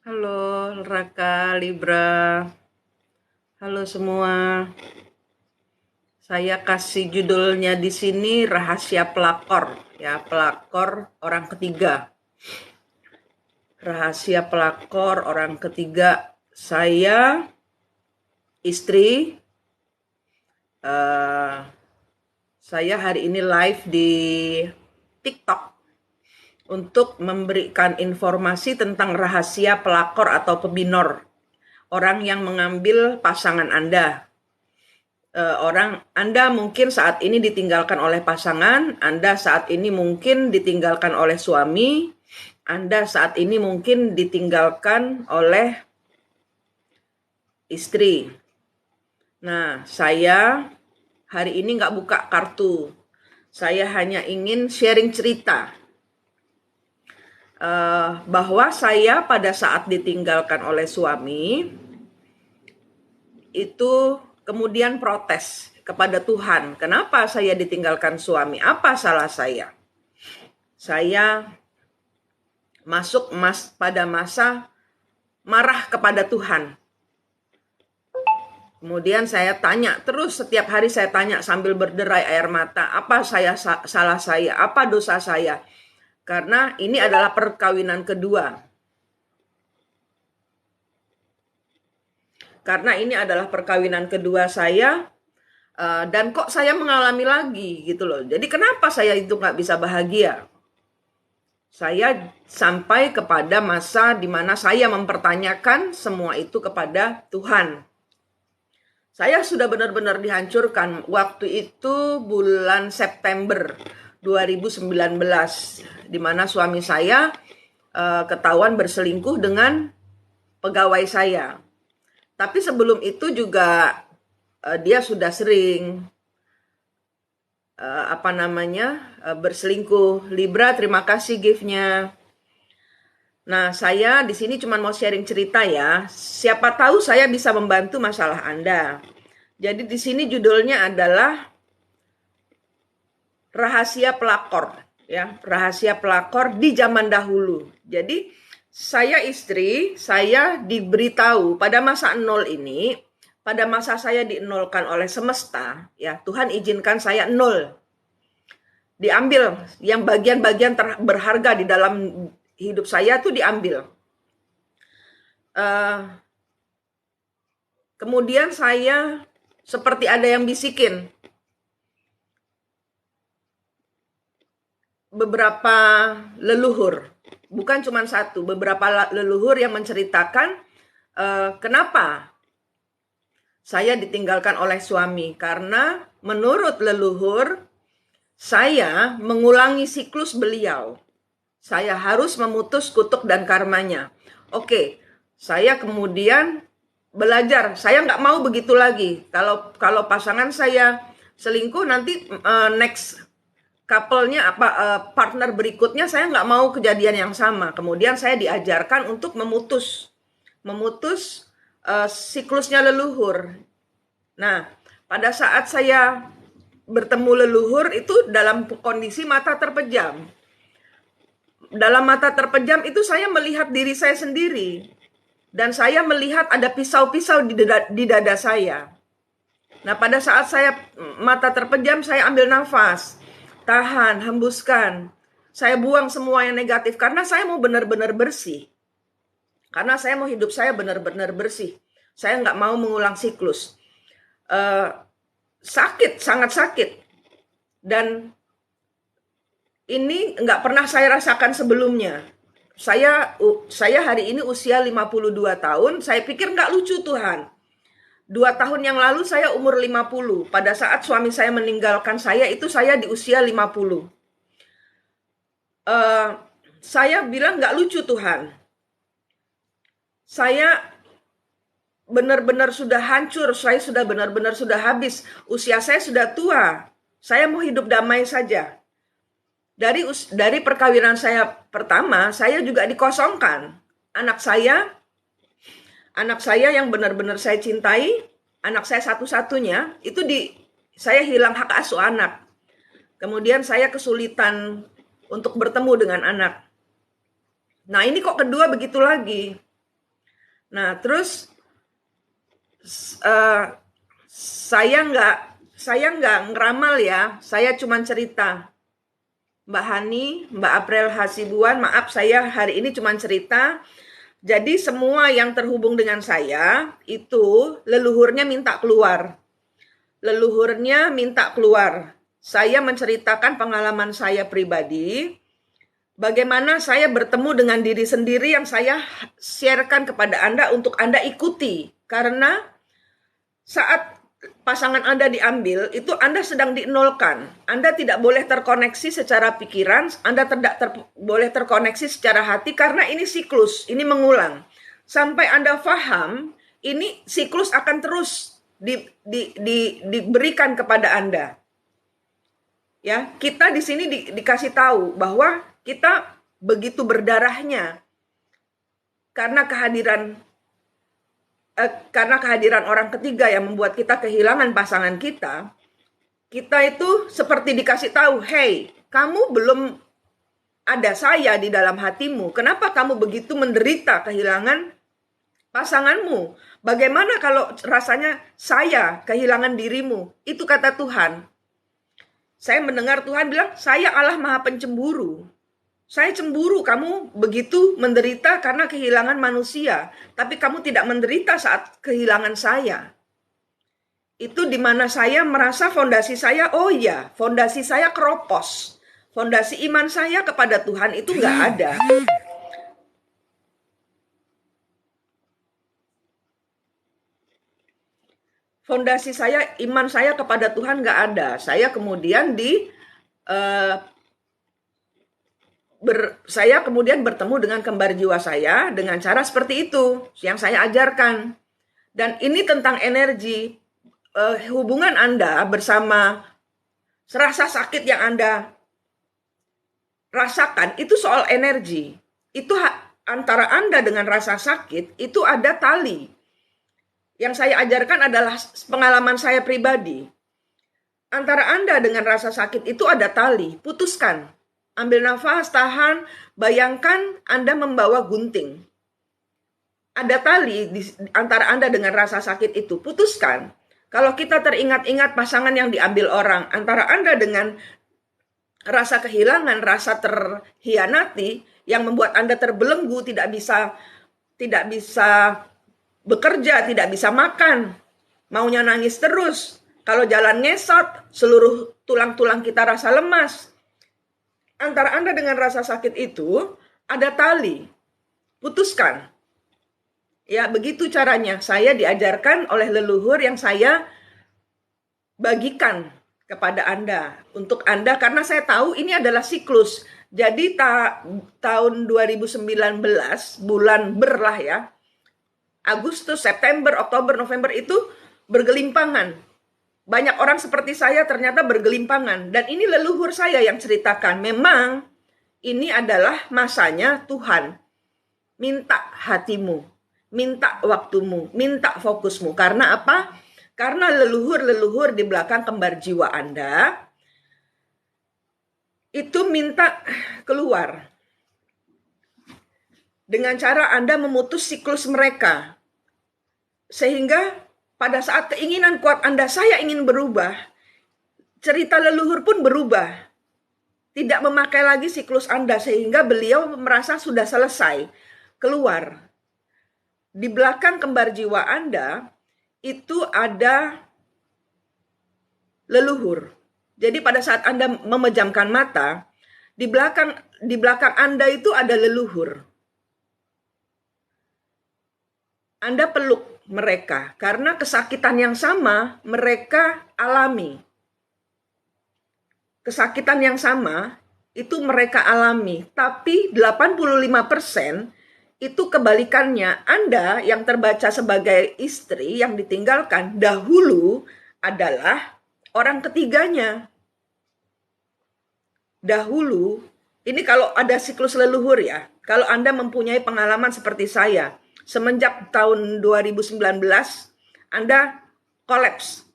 Halo Raka, Libra. Halo semua. Saya kasih judulnya di sini Rahasia Pelakor, ya, pelakor orang ketiga. Rahasia pelakor orang ketiga. Saya istri. eh, saya hari ini live di TikTok untuk memberikan informasi tentang rahasia pelakor atau pebinor, orang yang mengambil pasangan Anda. Anda mungkin saat ini ditinggalkan oleh pasangan, Anda saat ini mungkin ditinggalkan oleh suami, Anda saat ini mungkin ditinggalkan oleh istri. Nah, saya hari ini nggak buka kartu. Saya hanya ingin sharing cerita bahwa saya pada saat ditinggalkan oleh suami itu kemudian protes kepada Tuhan. Kenapa saya ditinggalkan suami? Apa salah saya? Saya masuk pada masa marah kepada Tuhan. Kemudian saya tanya, terus setiap hari saya tanya sambil berderai air mata, apa salah saya, apa dosa saya? Karena ini adalah perkawinan kedua. Karena ini adalah perkawinan kedua saya, dan kok saya mengalami lagi gitu loh. Jadi kenapa saya itu nggak bisa bahagia? Saya sampai kepada masa di mana saya mempertanyakan semua itu kepada Tuhan. Saya sudah benar-benar dihancurkan. Waktu itu bulan September 2019, di mana suami saya ketahuan berselingkuh dengan pegawai saya. Tapi sebelum itu juga dia sudah sering berselingkuh. Libra, terima kasih gift-nya. Nah, saya di sini cuma mau sharing cerita ya. Siapa tahu saya bisa membantu masalah Anda. Jadi di sini judulnya adalah Rahasia Pelakor, ya, rahasia pelakor di zaman dahulu. Jadi saya istri, saya diberitahu pada masa nol ini, pada masa saya dienolkan oleh semesta, ya, Tuhan izinkan saya nol. Diambil yang bagian-bagian berharga di dalam hidup saya tuh diambil. Kemudian saya seperti ada yang bisikin. Beberapa leluhur, bukan cuma satu, beberapa leluhur yang menceritakan kenapa saya ditinggalkan oleh suami. Karena menurut leluhur, saya mengulangi siklus beliau. Saya harus memutus kutuk dan karmanya. Oke, saya kemudian belajar. Saya nggak mau begitu lagi. Kalau pasangan saya selingkuh, nanti next couple-nya partner berikutnya saya nggak mau kejadian yang sama. Kemudian saya diajarkan untuk memutus siklusnya leluhur. Nah, pada saat saya bertemu leluhur itu dalam kondisi mata terpejam. Dalam mata terpejam itu saya melihat diri saya sendiri. Dan saya melihat ada pisau-pisau di dada saya. Nah, pada saat saya mata terpejam, saya ambil nafas. Tahan, hembuskan. Saya buang semua yang negatif karena saya mau benar-benar bersih. Karena saya mau hidup saya benar-benar bersih. Saya nggak mau mengulang siklus. Sakit, sangat sakit. Dan ini nggak pernah saya rasakan sebelumnya. Saya hari ini usia 52 tahun, saya pikir nggak lucu Tuhan. 2 tahun yang lalu saya umur 50. Pada saat suami saya meninggalkan saya, itu saya di usia 50. Saya bilang nggak lucu Tuhan. Saya benar-benar sudah hancur, saya sudah benar-benar sudah habis. Usia saya sudah tua. Saya mau hidup damai saja. Dari perkawinan saya pertama, saya juga dikosongkan. Anak saya yang benar-benar saya cintai, anak saya satu-satunya, itu saya hilang hak asuh anak. Kemudian saya kesulitan untuk bertemu dengan anak. Nah, ini kok kedua begitu lagi. Nah, terus uh, saya nggak ngeramal ya, saya cuma cerita. Mbak Hani, Mbak April Hasibuan, maaf saya hari ini cuma cerita. Jadi semua yang terhubung dengan saya itu leluhurnya minta keluar. Leluhurnya minta keluar. Saya menceritakan pengalaman saya pribadi, bagaimana saya bertemu dengan diri sendiri yang saya sharekan kepada Anda untuk Anda ikuti. Karena saat pasangan Anda diambil, itu Anda sedang dinolkan. Anda tidak boleh terkoneksi secara pikiran, Anda tidak boleh terkoneksi secara hati, karena ini siklus, ini mengulang. Sampai Anda paham, ini siklus akan terus diberikan kepada Anda. Ya, kita di sini dikasih tahu bahwa kita begitu berdarahnya karena kehadiran orang ketiga yang membuat kita kehilangan pasangan kita. Kita itu seperti dikasih tahu, hey, kamu belum ada saya di dalam hatimu. Kenapa kamu begitu menderita kehilangan pasanganmu? Bagaimana kalau rasanya saya kehilangan dirimu? Itu kata Tuhan. Saya mendengar Tuhan bilang, saya Allah Maha Pencemburu. Saya cemburu kamu begitu menderita karena kehilangan manusia, tapi kamu tidak menderita saat kehilangan saya. Itu dimana saya merasa fondasi saya, oh iya, fondasi saya keropos. Fondasi iman saya kepada Tuhan itu nggak ada. Fondasi saya, iman saya kepada Tuhan nggak ada. Saya kemudian saya kemudian bertemu dengan kembar jiwa saya dengan cara seperti itu yang saya ajarkan. Dan ini tentang energi. Hubungan Anda bersama rasa sakit yang Anda rasakan itu soal energi. Itu antara Anda dengan rasa sakit itu ada tali. Yang saya ajarkan adalah pengalaman saya pribadi. Antara Anda dengan rasa sakit itu ada tali, putuskan. Ambil nafas, tahan, bayangkan Anda membawa gunting. Ada tali di antara Anda dengan rasa sakit itu, putuskan. Kalau kita teringat-ingat pasangan yang diambil orang, antara Anda dengan rasa kehilangan, rasa terhianati, yang membuat Anda terbelenggu, tidak bisa bekerja, tidak bisa makan, maunya nangis terus. Kalau jalan ngesot, seluruh tulang-tulang kita rasa lemas. Antara Anda dengan rasa sakit itu, ada tali. Putuskan. Ya, begitu caranya. Saya diajarkan oleh leluhur yang saya bagikan kepada Anda. Untuk Anda, karena saya tahu ini adalah siklus. Jadi tahun 2019, bulan berlah ya, Agustus, September, Oktober, November itu bergelimpangan. Banyak orang seperti saya ternyata bergelimpangan. Dan ini leluhur saya yang ceritakan. Memang ini adalah masanya Tuhan. Minta hatimu, minta waktumu, minta fokusmu. Karena apa? Karena leluhur-leluhur di belakang kembar jiwa Anda itu minta keluar. Dengan cara Anda memutus siklus mereka. Sehingga pada saat keinginan kuat Anda, saya ingin berubah, cerita leluhur pun berubah. Tidak memakai lagi siklus Anda, sehingga beliau merasa sudah selesai. Keluar. Di belakang kembar jiwa Anda, itu ada leluhur. Jadi pada saat Anda memejamkan mata, di belakang Anda itu ada leluhur. Anda peluk mereka karena kesakitan yang sama mereka alami. Kesakitan yang sama itu mereka alami, tapi 85% itu kebalikannya. Anda yang terbaca sebagai istri yang ditinggalkan dahulu adalah orang ketiganya. Dahulu, ini kalau ada siklus leluhur ya, kalau Anda mempunyai pengalaman seperti saya, semenjak tahun 2019, Anda kolaps.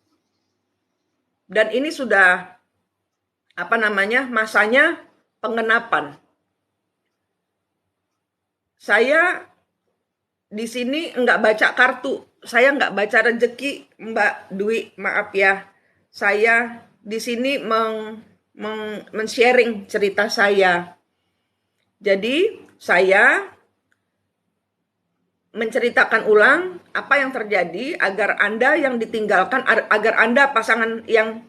Dan ini sudah, masanya pengenapan. Saya di sini nggak baca kartu. Saya nggak baca rezeki, Mbak Dwi, maaf ya. Saya di sini men-sharing cerita saya. Jadi saya menceritakan ulang apa yang terjadi agar Anda yang ditinggalkan, agar Anda pasangan yang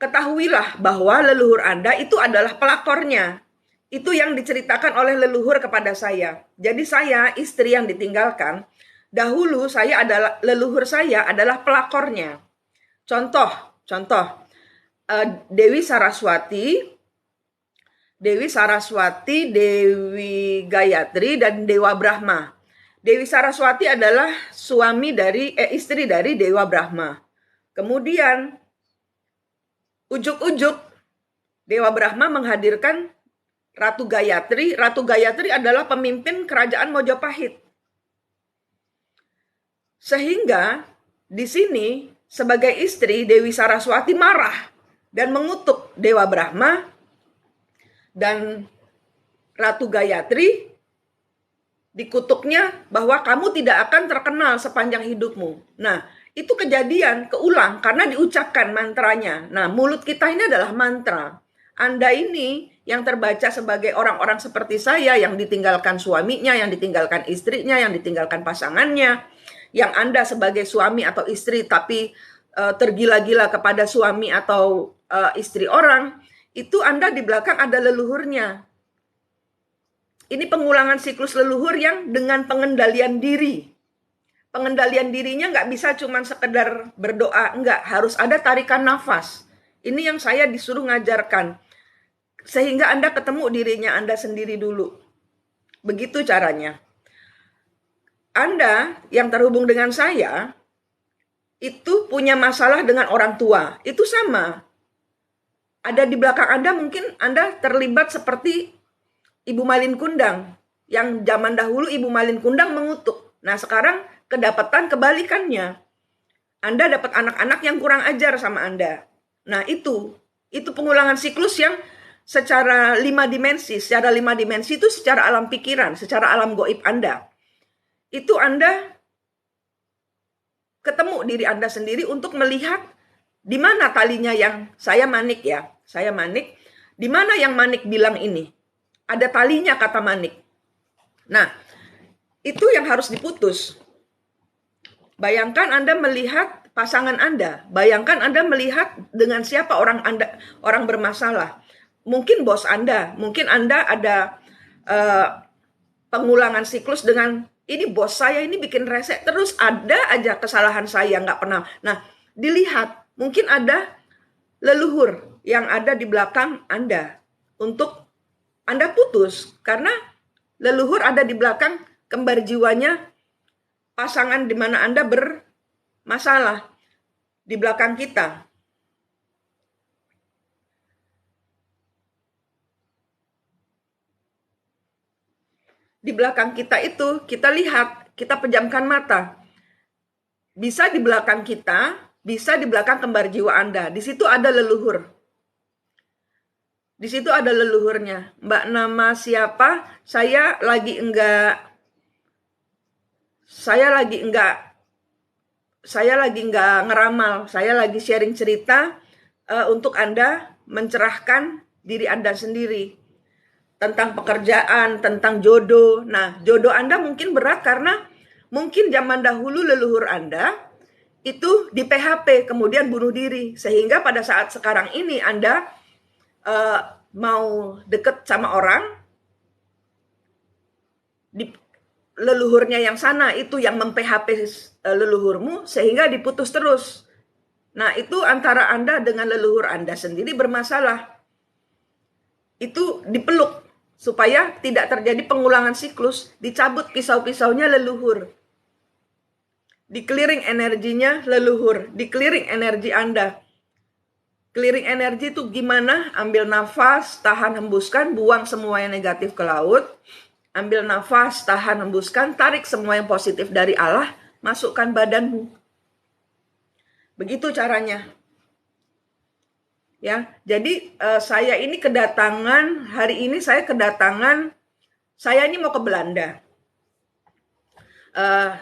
ketahuilah bahwa leluhur Anda itu adalah pelakornya. Itu yang diceritakan oleh leluhur kepada saya. Jadi saya, istri yang ditinggalkan, dahulu leluhur saya adalah pelakornya. Contoh, Dewi Saraswati, Dewi Gayatri, dan Dewa Brahma. Dewi Saraswati adalah istri dari Dewa Brahma. Kemudian ujuk-ujuk Dewa Brahma menghadirkan Ratu Gayatri. Ratu Gayatri adalah pemimpin kerajaan Mojopahit. Sehingga di sini sebagai istri Dewi Saraswati marah dan mengutuk Dewa Brahma dan Ratu Gayatri. Dikutuknya bahwa kamu tidak akan terkenal sepanjang hidupmu. Nah, itu kejadian, keulang karena diucapkan mantranya. Nah, mulut kita ini adalah mantra. Anda ini yang terbaca sebagai orang-orang seperti saya yang ditinggalkan suaminya, yang ditinggalkan istrinya, yang ditinggalkan pasangannya, yang Anda sebagai suami atau istri tapi tergila-gila kepada suami atau istri orang, itu Anda di belakang ada leluhurnya. Ini pengulangan siklus leluhur yang dengan pengendalian diri. Pengendalian dirinya nggak bisa cuma sekedar berdoa, enggak, harus ada tarikan nafas. Ini yang saya disuruh ngajarkan. Sehingga Anda ketemu dirinya Anda sendiri dulu. Begitu caranya. Anda yang terhubung dengan saya, itu punya masalah dengan orang tua. Itu sama. Ada di belakang Anda, mungkin Anda terlibat seperti Ibu Malin Kundang. Yang zaman dahulu Ibu Malin Kundang mengutuk. Nah sekarang kedapatan kebalikannya. Anda dapat anak-anak yang kurang ajar sama Anda. Nah itu pengulangan siklus yang secara 5 dimensi. Secara 5 dimensi itu secara alam pikiran, secara alam goib Anda. Itu Anda ketemu diri Anda sendiri untuk melihat di mana talinya yang saya manik ya. Saya manik. Di mana yang manik bilang ini? Ada talinya kata manik. Nah, itu yang harus diputus. Bayangkan Anda melihat pasangan Anda. Bayangkan Anda melihat dengan siapa orang bermasalah. Mungkin bos Anda. Mungkin Anda ada pengulangan siklus dengan ini bos saya ini bikin rese. Terus ada aja kesalahan saya nggak pernah. Nah, dilihat. Mungkin ada leluhur yang ada di belakang Anda. Untuk Anda putus. Karena leluhur ada di belakang kembar jiwanya pasangan di mana Anda bermasalah di belakang kita. Di belakang kita itu kita lihat, kita pejamkan mata. Bisa di belakang kita, bisa di belakang kembar jiwa Anda. Di situ ada leluhur. Di situ ada leluhurnya. Mbak nama siapa? Saya lagi enggak ngeramal. Saya lagi sharing cerita untuk Anda mencerahkan diri Anda sendiri. Tentang pekerjaan, tentang jodoh. Nah, jodoh Anda mungkin berat karena mungkin zaman dahulu leluhur Anda itu di PHP, kemudian bunuh diri. Sehingga pada saat sekarang ini Anda mau deket sama orang, leluhurnya yang sana itu yang mem-PHP leluhurmu sehingga diputus terus. Nah itu antara Anda dengan leluhur Anda sendiri bermasalah. Itu dipeluk supaya tidak terjadi pengulangan siklus, dicabut pisau-pisaunya leluhur. Di-clearing energinya leluhur, di-clearing energi Anda. Clearing energi itu gimana? Ambil nafas, tahan, hembuskan, buang semua yang negatif ke laut. Ambil nafas, tahan, hembuskan, tarik semua yang positif dari Allah, masukkan badanmu. Begitu caranya. Ya, jadi saya ini saya ini mau ke Belanda.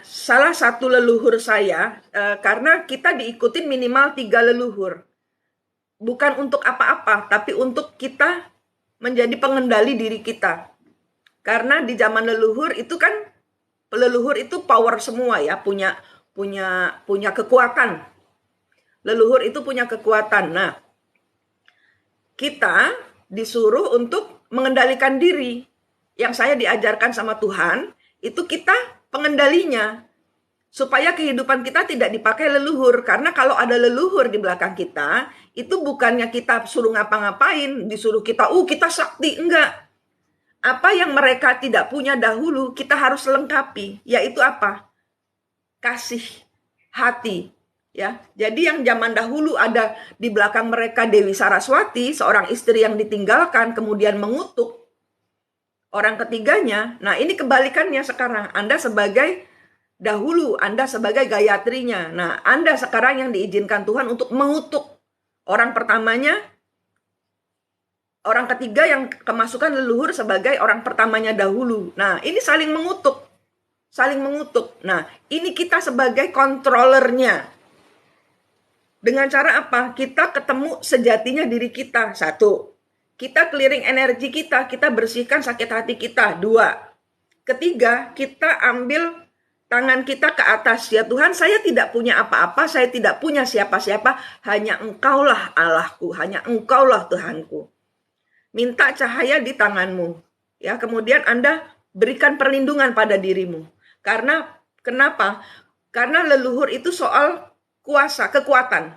salah satu leluhur saya, karena kita diikutin minimal 3 leluhur. Bukan untuk apa-apa, tapi untuk kita menjadi pengendali diri kita. Karena di zaman leluhur itu kan, leluhur itu power semua ya, punya kekuatan. Leluhur itu punya kekuatan. Nah, kita disuruh untuk mengendalikan diri. Yang saya diajarkan sama Tuhan, itu kita pengendalinya. Supaya kehidupan kita tidak dipakai leluhur. Karena kalau ada leluhur di belakang kita, itu bukannya kita suruh ngapa-ngapain, disuruh kita sakti, enggak. Apa yang mereka tidak punya dahulu, kita harus lengkapi. Yaitu apa? Kasih, hati. Ya, jadi yang zaman dahulu ada di belakang mereka Dewi Saraswati, seorang istri yang ditinggalkan, kemudian mengutuk orang ketiganya. Nah, ini kebalikannya sekarang. Anda sebagai dahulu, Anda sebagai Gayatrinya. Nah, Anda sekarang yang diizinkan Tuhan untuk mengutuk orang pertamanya, orang ketiga yang kemasukan leluhur sebagai orang pertamanya dahulu. Nah, ini saling mengutuk. Saling mengutuk. Nah, ini kita sebagai kontrolernya. Dengan cara apa? Kita ketemu sejatinya diri kita. 1. Kita clearing energi kita bersihkan sakit hati kita. 2. Ketiga, kita ambil tangan kita ke atas. Ya Tuhan, saya tidak punya apa-apa, saya tidak punya siapa-siapa, hanya Engkaulah Allahku, hanya Engkaulah Tuhanku. Minta cahaya di tanganmu. Ya, kemudian Anda berikan perlindungan pada dirimu. Karena kenapa? Karena leluhur itu soal kuasa, kekuatan.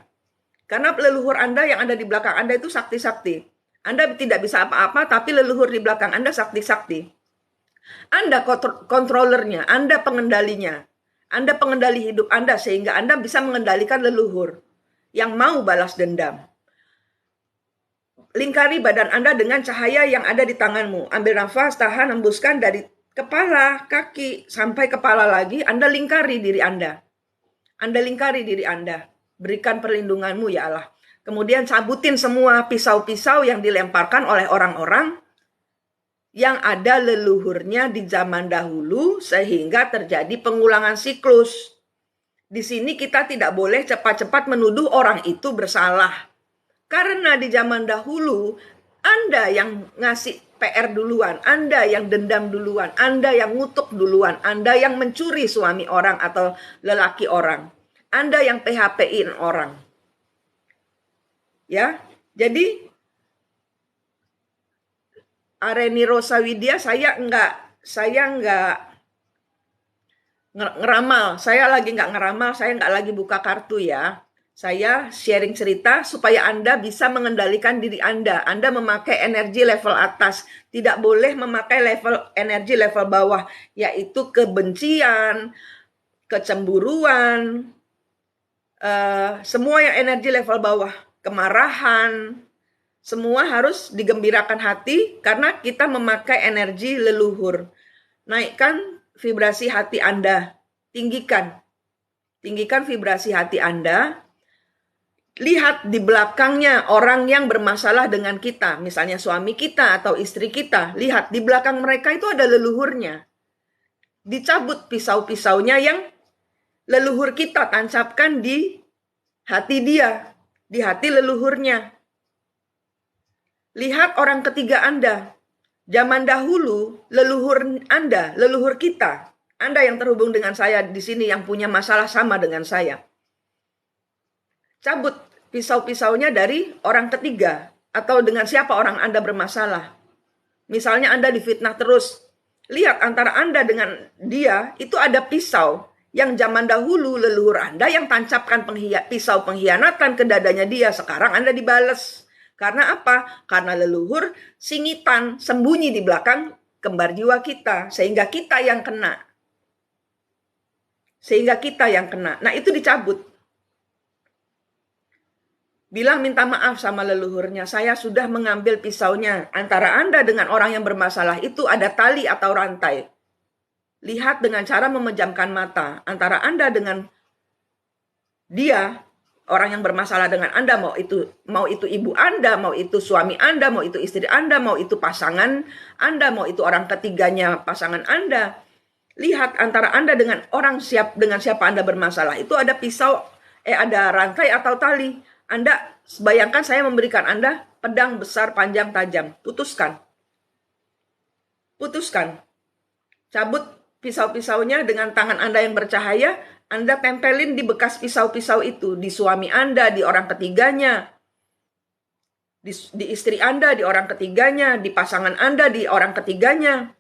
Karena leluhur Anda yang ada di belakang Anda itu sakti-sakti. Anda tidak bisa apa-apa, tapi leluhur di belakang Anda sakti-sakti. Anda kontrolernya, Anda pengendalinya. Anda pengendali hidup Anda sehingga Anda bisa mengendalikan leluhur yang mau balas dendam. Lingkari badan Anda dengan cahaya yang ada di tanganmu. Ambil nafas, tahan, hembuskan dari kepala, kaki, sampai kepala lagi. Anda lingkari diri Anda. Anda lingkari diri Anda. Berikan perlindunganmu ya Allah. Kemudian cabutin semua pisau-pisau yang dilemparkan oleh orang-orang yang ada leluhurnya di zaman dahulu sehingga terjadi pengulangan siklus. Di sini kita tidak boleh cepat-cepat menuduh orang itu bersalah. Karena di zaman dahulu, Anda yang ngasih PR duluan, Anda yang dendam duluan, Anda yang ngutuk duluan, Anda yang mencuri suami orang atau lelaki orang, Anda yang PHP-in orang. Ya, jadi Areni Rosa Widya saya nggak ngeramal, saya nggak ngeramal, saya nggak lagi buka kartu ya. Saya sharing cerita supaya Anda bisa mengendalikan diri Anda. Anda memakai energi level atas, tidak boleh memakai energi level bawah, yaitu kebencian, kecemburuan, semua yang energi level bawah, kemarahan, semua harus digembirakan hati karena kita memakai energi leluhur. Naikkan vibrasi hati Anda, tinggikan vibrasi hati Anda. Lihat di belakangnya orang yang bermasalah dengan kita, misalnya suami kita atau istri kita. Lihat di belakang mereka itu ada leluhurnya. Dicabut pisau-pisaunya yang leluhur kita tancapkan di hati dia, di hati leluhurnya. Lihat orang ketiga Anda. Zaman dahulu leluhur Anda, leluhur kita, Anda yang terhubung dengan saya di sini yang punya masalah sama dengan saya. Cabut pisau-pisaunya dari orang ketiga atau dengan siapa orang Anda bermasalah. Misalnya Anda difitnah terus. Lihat antara Anda dengan dia itu ada pisau yang zaman dahulu leluhur Anda yang tancapkan pisau pengkhianatan ke dadanya dia. Sekarang Anda dibales. Karena apa? Karena leluhur singitan sembunyi di belakang kembar jiwa kita. Sehingga kita yang kena. Nah itu dicabut. Bilang minta maaf sama leluhurnya, saya sudah mengambil pisaunya. Antara Anda dengan orang yang bermasalah itu ada tali atau rantai. Lihat dengan cara memejamkan mata. Antara Anda dengan dia, orang yang bermasalah dengan Anda, mau itu ibu Anda, mau itu suami Anda, mau itu istri Anda, mau itu pasangan Anda, mau itu orang ketiganya pasangan Anda. Lihat antara Anda dengan dengan siapa Anda bermasalah. Itu ada pisau, ada rantai atau tali. Anda bayangkan saya memberikan Anda pedang besar, panjang, tajam. Putuskan. Putuskan. Cabut pisau-pisaunya dengan tangan Anda yang bercahaya. Anda tempelin di bekas pisau-pisau itu. Di suami Anda, di orang ketiganya. Di istri Anda, di orang ketiganya. Di pasangan Anda, di orang ketiganya.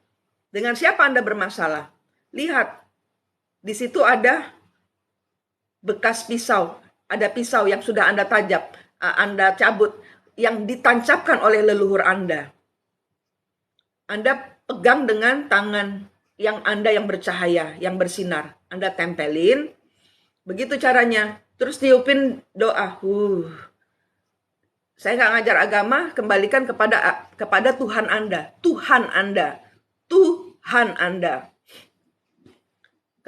Dengan siapa Anda bermasalah? Lihat, di situ ada bekas pisau, ada pisau yang sudah Anda Anda cabut, yang ditancapkan oleh leluhur Anda. Anda pegang dengan tangan yang Anda yang bercahaya, yang bersinar. Anda tempelin, begitu caranya. Terus tiupin doa. Saya nggak ngajar agama, kembalikan kepada Tuhan Anda. Tuhan Anda. Tuhan Anda.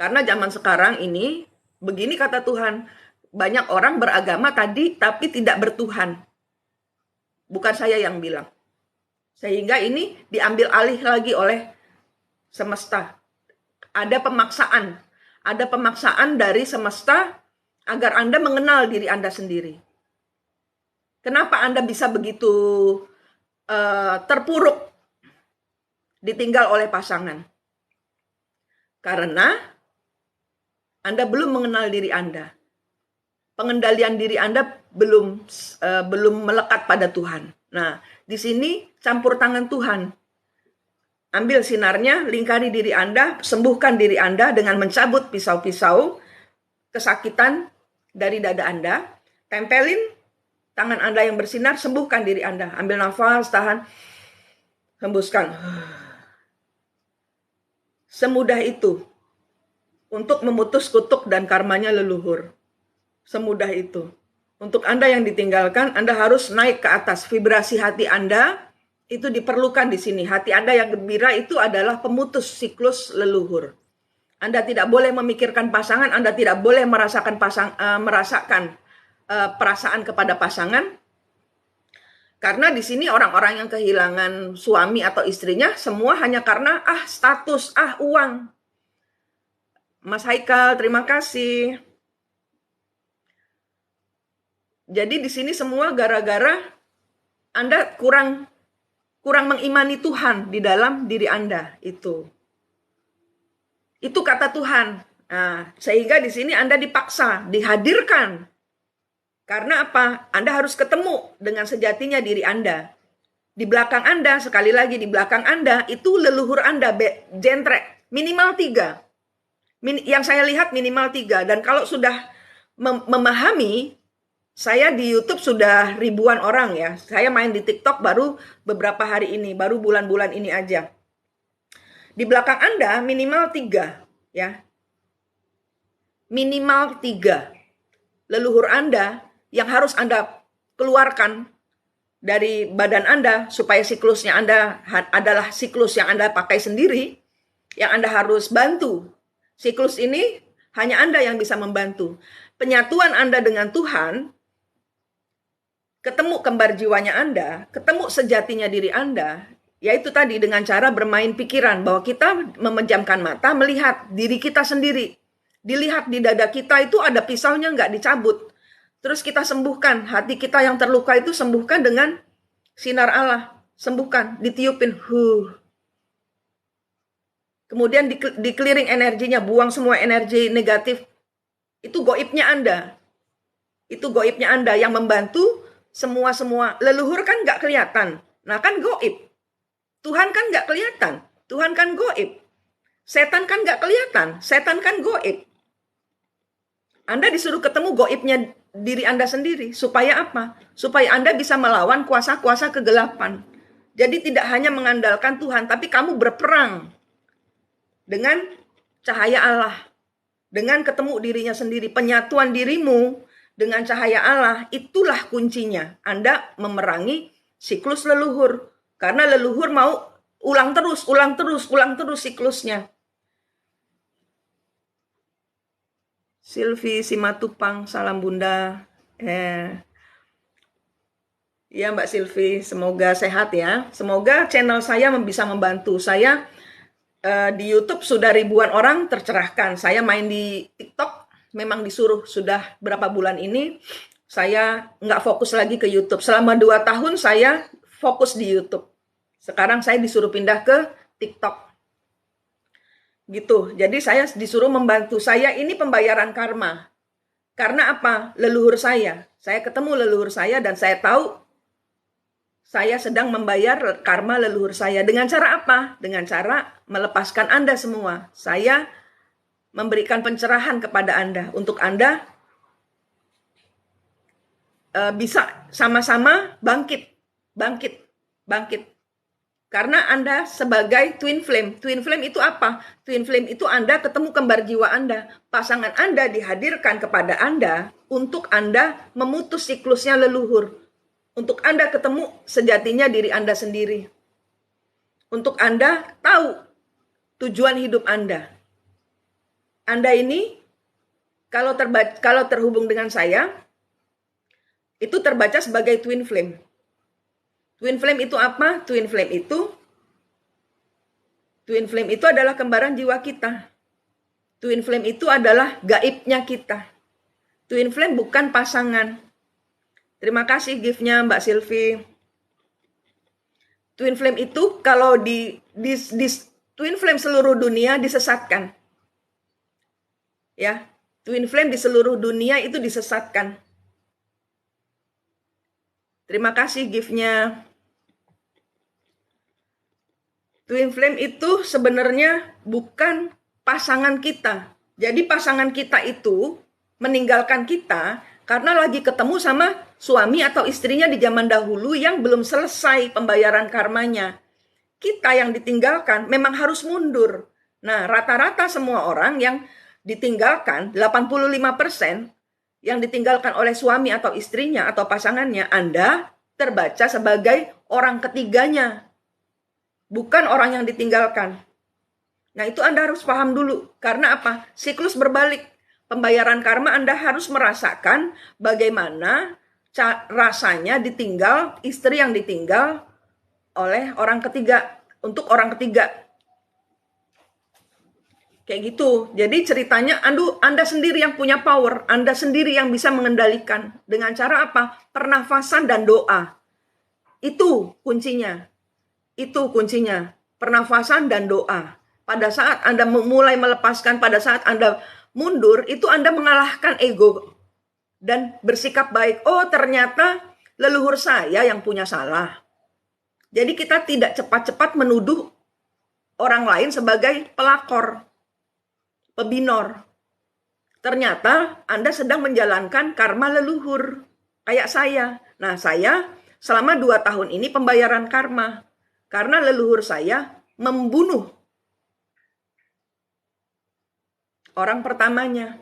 Karena zaman sekarang ini, begini kata Tuhan, banyak orang beragama tapi tidak bertuhan. Bukan saya yang bilang. Sehingga ini diambil alih lagi oleh semesta. Ada pemaksaan dari semesta agar Anda mengenal diri Anda sendiri. Kenapa Anda bisa begitu terpuruk, ditinggal oleh pasangan? Karena Anda belum mengenal diri Anda. Pengendalian diri Anda belum melekat pada Tuhan. Nah, di sini campur tangan Tuhan. Ambil sinarnya, lingkari diri Anda, sembuhkan diri Anda dengan mencabut pisau-pisau kesakitan dari dada Anda. Tempelin tangan Anda yang bersinar, sembuhkan diri Anda. Ambil nafas, tahan, hembuskan. Semudah itu untuk memutus kutuk dan karmanya leluhur. Semudah itu. Untuk Anda yang ditinggalkan, Anda harus naik ke atas. Vibrasi hati Anda itu diperlukan di sini. Hati Anda yang gembira itu adalah pemutus siklus leluhur. Anda tidak boleh memikirkan pasangan, Anda tidak boleh merasakan perasaan kepada pasangan. Karena di sini orang-orang yang kehilangan suami atau istrinya, semua hanya karena status, uang. Mas Haikal, terima kasih. Jadi di sini semua gara-gara Anda kurang mengimani Tuhan di dalam diri Anda itu. Itu kata Tuhan. Nah, sehingga di sini Anda dipaksa, dihadirkan. Karena apa? Anda harus ketemu dengan sejatinya diri Anda. Di belakang Anda, sekali lagi di belakang Anda, itu leluhur Anda, jentrek, minimal 3. Yang saya lihat minimal 3. Dan kalau sudah memahami, saya di YouTube sudah ribuan orang ya. Saya main di TikTok baru beberapa hari ini, baru bulan-bulan ini aja. Di belakang Anda minimal 3 ya. Minimal 3. Leluhur Anda yang harus Anda keluarkan dari badan Anda supaya siklusnya Anda adalah siklus yang Anda pakai sendiri, yang Anda harus bantu. Siklus ini hanya Anda yang bisa membantu. Penyatuan Anda dengan Tuhan, ketemu kembar jiwanya Anda, ketemu sejatinya diri Anda, yaitu tadi dengan cara bermain pikiran, bahwa kita memejamkan mata, melihat diri kita sendiri. Dilihat di dada kita itu ada pisaunya nggak dicabut. Terus kita sembuhkan, hati kita yang terluka itu sembuhkan dengan sinar Allah. Sembuhkan, ditiupin. Kemudian di clearing energinya, buang semua energi negatif. Itu goibnya Anda. Itu goibnya Anda yang membantu semua. Leluhur kan nggak kelihatan. Nah kan goib. Tuhan kan nggak kelihatan. Tuhan kan goib. Setan kan nggak kelihatan. Setan kan goib. Anda disuruh ketemu goibnya diri Anda sendiri. Supaya apa? Supaya Anda bisa melawan kuasa-kuasa kegelapan. Jadi tidak hanya mengandalkan Tuhan, tapi kamu berperang dengan cahaya Allah, dengan ketemu dirinya sendiri, penyatuan dirimu dengan cahaya Allah, itulah kuncinya. Anda memerangi siklus leluhur. Karena leluhur mau ulang terus siklusnya. Silvi Simatupang, salam Bunda. Ya Mbak Silvi, semoga sehat ya. Semoga channel saya bisa membantu. Saya Di YouTube sudah ribuan orang tercerahkan. Saya main di TikTok, memang disuruh sudah berapa bulan ini, saya nggak fokus lagi ke YouTube. Selama 2 tahun saya fokus di YouTube. Sekarang saya disuruh pindah ke TikTok. Gitu. Jadi saya disuruh membantu. Saya ini pembayaran karma. Karena apa? Leluhur saya. Saya ketemu leluhur saya dan saya tahu saya sedang membayar karma leluhur saya. Dengan cara apa? Dengan cara melepaskan Anda semua. Saya memberikan pencerahan kepada Anda untuk Anda bisa sama-sama bangkit. Karena Anda sebagai twin flame. Twin flame itu apa? Twin flame itu Anda ketemu kembar jiwa Anda. Pasangan Anda dihadirkan kepada Anda untuk Anda memutus siklusnya leluhur. Untuk Anda ketemu sejatinya diri Anda sendiri. Untuk Anda tahu tujuan hidup Anda. Anda ini kalau terhubung dengan saya, itu terbaca sebagai twin flame. Twin flame itu apa? Twin flame itu adalah kembaran jiwa kita. Twin flame itu adalah gaibnya kita. Twin flame bukan pasangan. Terima kasih gift-nya Mbak Silvi. Twin flame itu kalau di twin flame seluruh dunia disesatkan. Ya, twin flame di seluruh dunia itu disesatkan. Terima kasih gift-nya. Twin flame itu sebenarnya bukan pasangan kita. Jadi pasangan kita itu meninggalkan kita karena lagi ketemu sama suami atau istrinya di zaman dahulu yang belum selesai pembayaran karmanya. Kita yang ditinggalkan memang harus mundur. Nah, rata-rata semua orang yang ditinggalkan, 85% yang ditinggalkan oleh suami atau istrinya atau pasangannya, Anda terbaca sebagai orang ketiganya. Bukan orang yang ditinggalkan. Nah, itu Anda harus paham dulu. Karena apa? Siklus berbalik. Pembayaran karma Anda harus merasakan bagaimana rasanya ditinggal, istri yang ditinggal oleh orang ketiga, untuk orang ketiga. Kayak gitu. Jadi ceritanya Anda sendiri yang punya power, Anda sendiri yang bisa mengendalikan. Dengan cara apa? Pernafasan dan doa. Itu kuncinya. Pernafasan dan doa. Pada saat Anda mulai melepaskan, pada saat Anda mundur, itu Anda mengalahkan ego dan bersikap baik. Oh, ternyata leluhur saya yang punya salah. Jadi kita tidak cepat-cepat menuduh orang lain sebagai pelakor, pebinor. Ternyata Anda sedang menjalankan karma leluhur, kayak saya. Nah, saya selama 2 tahun ini pembayaran karma. Karena leluhur saya membunuh orang pertamanya.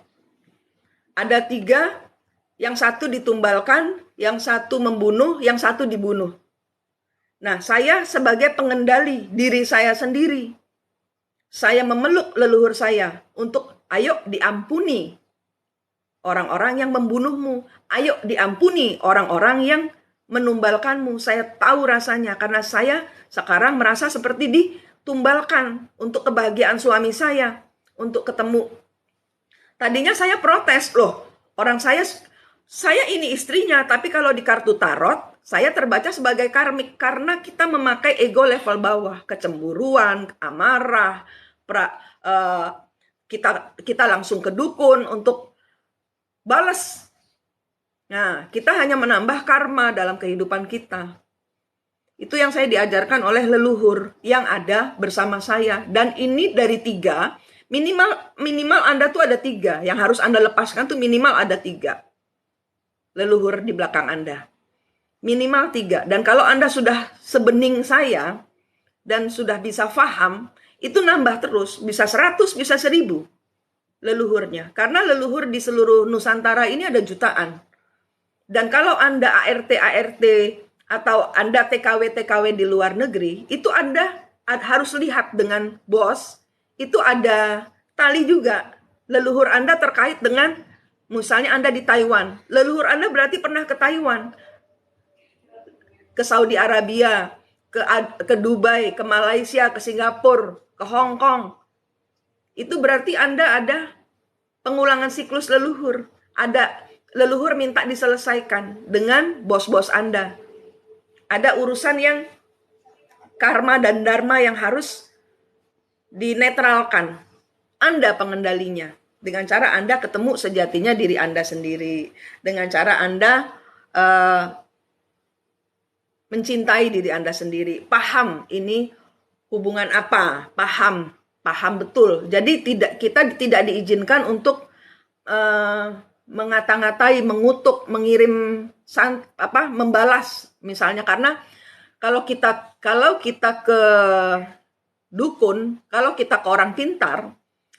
Ada 3, yang satu ditumbalkan, yang satu membunuh, yang satu dibunuh. Nah, saya sebagai pengendali diri saya sendiri, saya memeluk leluhur saya untuk ayo diampuni orang-orang yang membunuhmu. Ayo diampuni orang-orang yang menumbalkanmu. Saya tahu rasanya karena saya sekarang merasa seperti ditumbalkan untuk kebahagiaan suami saya, untuk ketemu. Tadinya saya protes, loh, orang saya ini istrinya, tapi kalau di kartu tarot, saya terbaca sebagai karmik karena kita memakai ego level bawah, kecemburuan, amarah, kita langsung ke dukun untuk balas. Nah, kita hanya menambah karma dalam kehidupan kita. Itu yang saya diajarkan oleh leluhur yang ada bersama saya. Dan ini dari 3, minimal Anda tuh ada 3. Yang harus Anda lepaskan tuh minimal ada 3. Leluhur di belakang Anda. Minimal 3. Dan kalau Anda sudah sebening saya dan sudah bisa paham, itu nambah terus. Bisa 100, bisa 1000 leluhurnya. Karena leluhur di seluruh Nusantara ini ada jutaan. Dan kalau Anda ART atau Anda TKW di luar negeri, itu Anda harus lihat dengan bos, itu ada tali juga. Leluhur Anda terkait dengan, misalnya Anda di Taiwan, leluhur Anda berarti pernah ke Taiwan, ke Saudi Arabia, ke Dubai, ke Malaysia, ke Singapura, ke Hong Kong. Itu berarti Anda ada pengulangan siklus leluhur. Ada leluhur minta diselesaikan dengan bos-bos Anda. Ada urusan yang karma dan dharma yang harus dinetralkan. Anda pengendalinya. Dengan cara Anda ketemu sejatinya diri Anda sendiri. Dengan cara Anda mencintai diri Anda sendiri. Paham ini hubungan apa? Paham betul. Jadi kita tidak diizinkan untuk mengata-ngatai, mengutuk, mengirim membalas misalnya, karena kalau kita ke dukun, kalau kita ke orang pintar,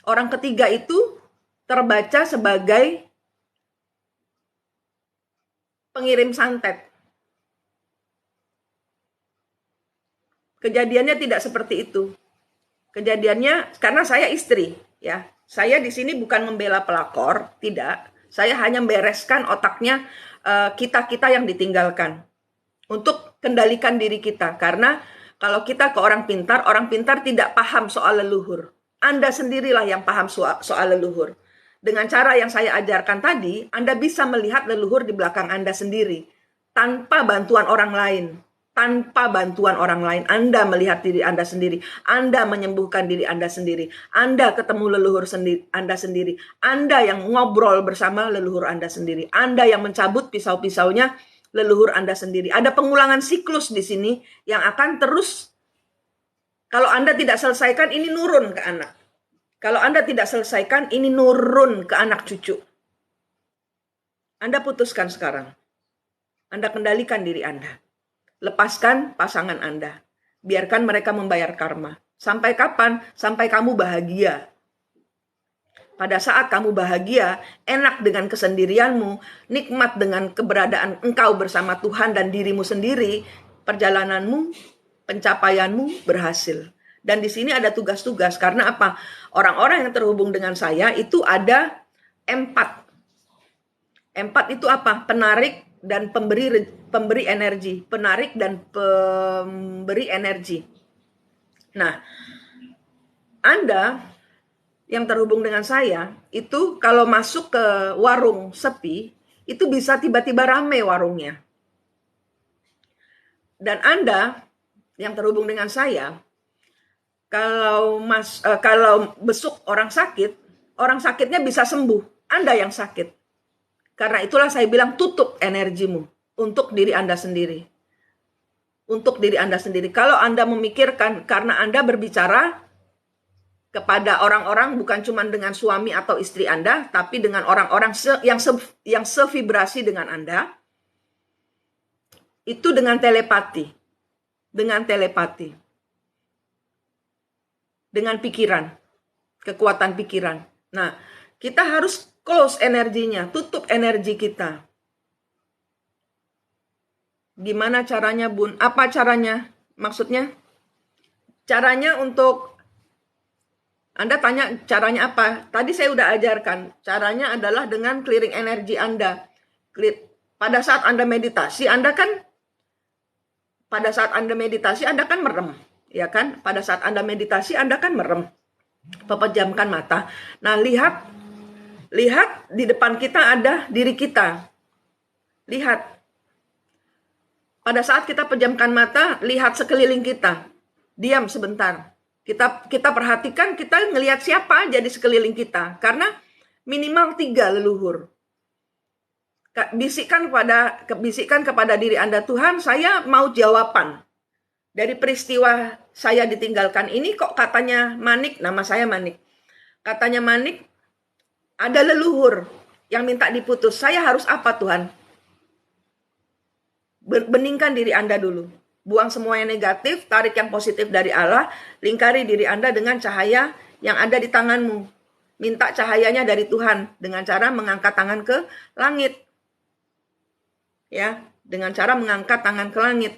orang ketiga itu terbaca sebagai pengirim santet. Kejadiannya tidak seperti itu. Kejadiannya karena saya istri, ya. Saya di sini bukan membela pelakor, tidak. Saya hanya membereskan otaknya kita-kita yang ditinggalkan untuk kendalikan diri kita. Karena kalau kita ke orang pintar tidak paham soal leluhur. Anda sendirilah yang paham soal leluhur. Dengan cara yang saya ajarkan tadi, Anda bisa melihat leluhur di belakang Anda sendiri tanpa bantuan orang lain. Tanpa bantuan orang lain, Anda melihat diri Anda sendiri. Anda menyembuhkan diri Anda sendiri. Anda ketemu leluhur Anda sendiri. Anda yang ngobrol bersama leluhur Anda sendiri. Anda yang mencabut pisau-pisaunya leluhur Anda sendiri. Ada pengulangan siklus di sini yang akan terus, kalau Anda tidak selesaikan, ini nurun ke anak. Kalau Anda tidak selesaikan, ini nurun ke anak cucu. Anda putuskan sekarang. Anda kendalikan diri Anda. Lepaskan pasangan Anda. Biarkan mereka membayar karma. Sampai kapan? Sampai kamu bahagia. Pada saat kamu bahagia, enak dengan kesendirianmu, nikmat dengan keberadaan engkau bersama Tuhan dan dirimu sendiri, perjalananmu, pencapaianmu berhasil. Dan di sini ada tugas-tugas. Karena apa? Orang-orang yang terhubung dengan saya itu ada empat. Empat itu apa? Penarik dan pemberi energi, penarik dan pemberi energi. Nah, Anda yang terhubung dengan saya itu kalau masuk ke warung sepi, itu bisa tiba-tiba rame warungnya. Dan Anda yang terhubung dengan saya, kalau besuk orang sakitnya bisa sembuh. Anda yang sakit. Karena itulah saya bilang tutup energimu untuk diri Anda sendiri. Untuk diri Anda sendiri. Kalau Anda memikirkan karena Anda berbicara kepada orang-orang bukan cuma dengan suami atau istri Anda, tapi dengan orang-orang yang sevibrasi dengan Anda, itu dengan telepati. Dengan telepati. Dengan pikiran. Kekuatan pikiran. Nah, kita harus close energinya, tutup energi kita. Gimana caranya, Bun? Apa caranya? Maksudnya? Caranya untuk, Anda tanya caranya apa? Tadi saya udah ajarkan. Caranya adalah dengan clearing energi Anda. Pada saat Anda meditasi, Anda kan merem. Ya kan? Pada saat Anda meditasi, Anda kan merem. Pejamkan mata. Nah, lihat di depan kita ada diri kita. Lihat. Pada saat kita pejamkan mata, lihat sekeliling kita. Diam sebentar. Kita perhatikan, kita ngelihat siapa aja di sekeliling kita. Karena minimal 3 leluhur. Bisikkan kepada diri Anda, Tuhan, saya mau jawaban. Dari peristiwa saya ditinggalkan ini kok katanya Manik, nama saya Manik. Katanya Manik, ada leluhur yang minta diputus. Saya harus apa, Tuhan? Beningkan diri Anda dulu. Buang semua yang negatif, tarik yang positif dari Allah, lingkari diri Anda dengan cahaya yang ada di tanganmu. Minta cahayanya dari Tuhan dengan cara mengangkat tangan ke langit. Ya, dengan cara mengangkat tangan ke langit.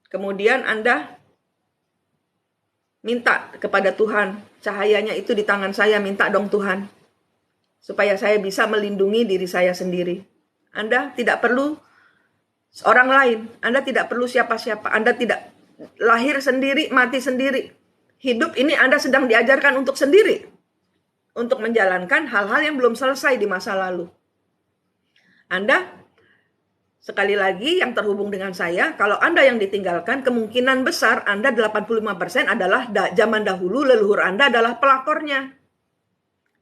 Kemudian Anda minta kepada Tuhan, cahayanya itu di tangan saya, minta dong Tuhan. Supaya saya bisa melindungi diri saya sendiri. Anda tidak perlu orang lain. Anda tidak perlu siapa-siapa. Anda tidak lahir sendiri, mati sendiri. hidup ini Anda sedang diajarkan untuk sendiri, untuk menjalankan hal-hal yang belum selesai di masa lalu. Anda, sekali lagi yang terhubung dengan saya, kalau Anda yang ditinggalkan, kemungkinan besar Anda 85% adalah zaman dahulu leluhur Anda adalah pelakornya.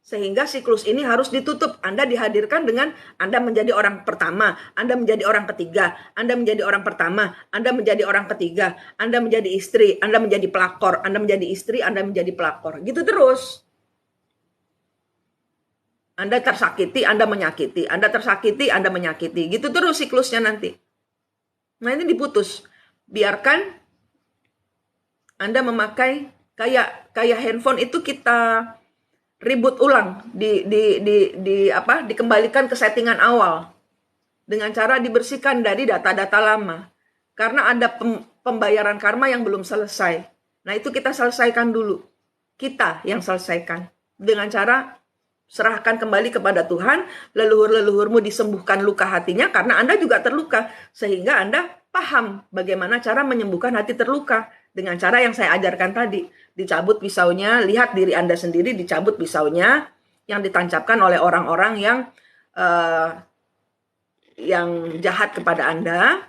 Sehingga siklus ini harus ditutup. Anda dihadirkan dengan Anda menjadi orang pertama, Anda menjadi orang ketiga, Anda menjadi orang pertama, Anda menjadi orang ketiga, Anda menjadi istri, Anda menjadi pelakor, Anda menjadi istri, Anda menjadi pelakor. Gitu terus. Anda tersakiti, Anda menyakiti, Anda tersakiti, Anda menyakiti. Gitu terus siklusnya nanti. Nah, ini diputus. Biarkan Anda memakai kayak handphone itu kita reboot ulang, dikembalikan ke settingan awal dengan cara dibersihkan dari data-data lama. Karena ada pembayaran karma yang belum selesai. Nah, itu kita selesaikan dulu. Kita yang selesaikan dengan cara serahkan kembali kepada Tuhan, leluhur-leluhurmu disembuhkan luka hatinya karena Anda juga terluka. Sehingga Anda paham bagaimana cara menyembuhkan hati terluka. Dengan cara yang saya ajarkan tadi. Dicabut pisaunya, lihat diri Anda sendiri, dicabut pisaunya yang ditancapkan oleh orang-orang yang jahat kepada Anda.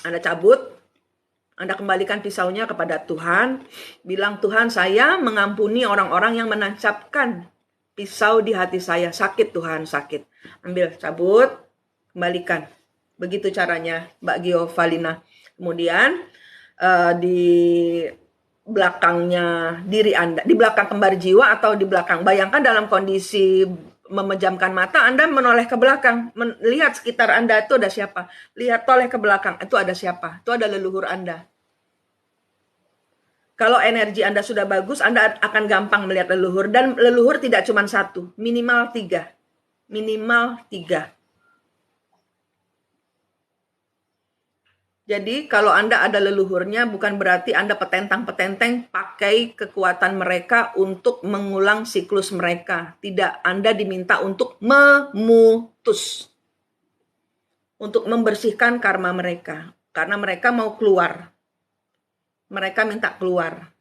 Anda cabut, Anda kembalikan pisaunya kepada Tuhan. Bilang, Tuhan, saya mengampuni orang-orang yang menancapkan pisau di hati saya. Sakit Tuhan, sakit. Ambil, cabut, kembalikan. Begitu caranya Mbak Giovalina. Kemudian di belakangnya diri Anda, di belakang kembar jiwa atau di belakang. Bayangkan dalam kondisi memejamkan mata, Anda menoleh ke belakang. Lihat sekitar Anda itu ada siapa. Lihat, toleh ke belakang, itu ada siapa. Itu ada leluhur Anda. Kalau energi Anda sudah bagus, Anda akan gampang melihat leluhur. Dan leluhur tidak cuma satu, minimal 3. Minimal 3. Jadi kalau Anda ada leluhurnya, bukan berarti Anda petentang-petenteng pakai kekuatan mereka untuk mengulang siklus mereka. Tidak, Anda diminta untuk memutus. Untuk membersihkan karma mereka. Karena mereka mau keluar. Mereka minta keluar.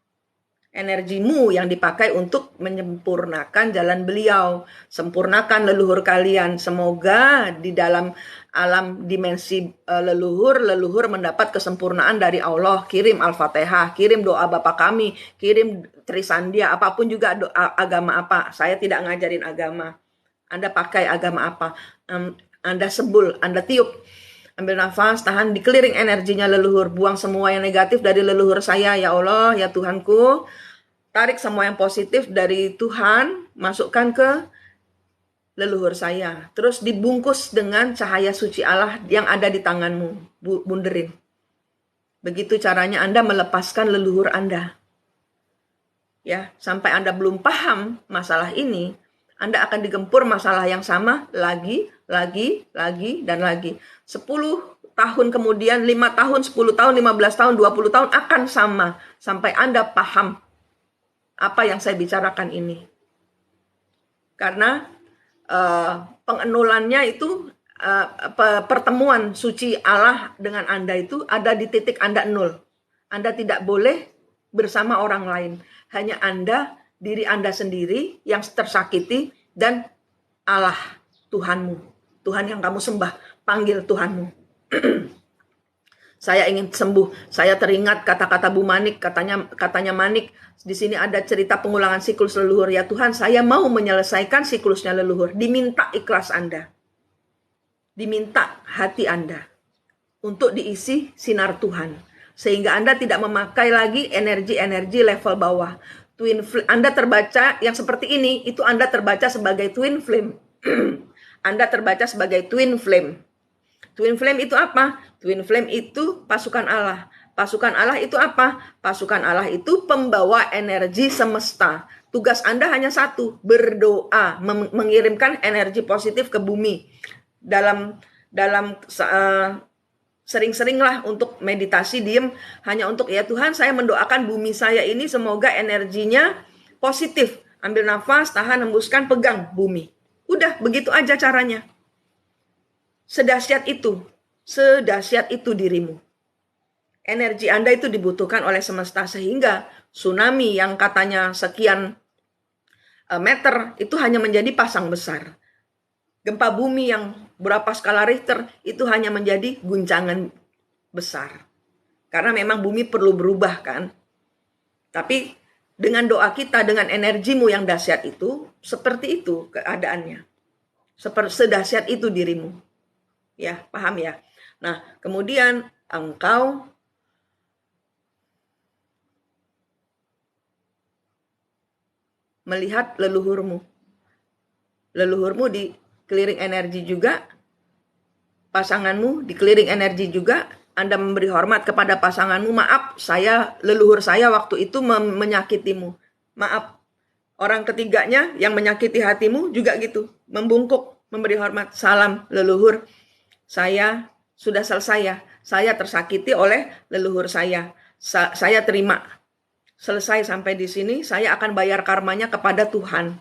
Energimu yang dipakai untuk menyempurnakan jalan beliau. Sempurnakan leluhur kalian. Semoga di dalam alam dimensi leluhur mendapat kesempurnaan dari Allah. Kirim Al-Fatihah, kirim doa Bapa kami, kirim Trisandia, apapun juga doa agama apa. Saya tidak ngajarin agama. Anda pakai agama apa. Anda sebul, Anda tiup. Ambil nafas, tahan, dikeliring energinya leluhur. Buang semua yang negatif dari leluhur saya, ya Allah, ya Tuhanku. Tarik semua yang positif dari Tuhan, masukkan ke leluhur saya. Terus dibungkus dengan cahaya suci Allah yang ada di tanganmu. Bunderin. Begitu caranya Anda melepaskan leluhur Anda. Ya, sampai Anda belum paham masalah ini, Anda akan digempur masalah yang sama lagi, dan lagi. 10 tahun kemudian, 5 tahun, 10 tahun, 15 tahun, 20 tahun akan sama. Sampai Anda paham apa yang saya bicarakan ini. Karena pengenulannya itu, pertemuan suci Allah dengan Anda itu ada di titik Anda nol. Anda tidak boleh bersama orang lain. Hanya Anda, diri Anda sendiri yang tersakiti, dan Allah, Tuhanmu. Tuhan yang kamu sembah, panggil Tuhanmu. Saya ingin sembuh. Saya teringat kata-kata Bu Manik, katanya Manik, di sini ada cerita pengulangan siklus leluhur. Ya Tuhan, saya mau menyelesaikan siklusnya leluhur. Diminta ikhlas Anda. Diminta hati Anda untuk diisi sinar Tuhan. Sehingga Anda tidak memakai lagi energi-energi level bawah. Twin flame, Anda terbaca yang seperti ini, itu Anda terbaca sebagai twin flame. Anda terbaca sebagai twin flame. Twin flame itu apa? Twin flame itu pasukan Allah. Pasukan Allah itu apa? Pasukan Allah itu pembawa energi semesta. Tugas Anda hanya satu, berdoa, mengirimkan energi positif ke bumi. Sering-seringlah untuk meditasi, diem, hanya untuk, ya Tuhan, saya mendoakan bumi saya ini semoga energinya positif. Ambil nafas, tahan, hembuskan, pegang bumi. Udah, begitu aja caranya. Sedahsyat itu dirimu. Energi Anda itu dibutuhkan oleh semesta, sehingga Tsunami yang katanya sekian meter itu hanya menjadi pasang besar. Gempa bumi yang berapa skala Richter itu hanya menjadi guncangan besar. Karena memang bumi perlu berubah kan. Tapi dengan doa kita, dengan energimu yang dahsyat itu, seperti itu keadaannya. Sedahsyat itu dirimu. Ya, paham ya? Nah, kemudian engkau melihat leluhurmu. Leluhurmu dikeliling energi juga, pasanganmu dikeliling energi juga, Anda memberi hormat kepada pasanganmu, maaf, leluhur saya waktu itu menyakitimu. Maaf, orang ketiganya yang menyakiti hatimu juga gitu, membungkuk, memberi hormat, salam leluhur, saya sudah selesai ya, saya tersakiti oleh leluhur saya terima. Selesai sampai di sini, saya akan bayar karmanya kepada Tuhan.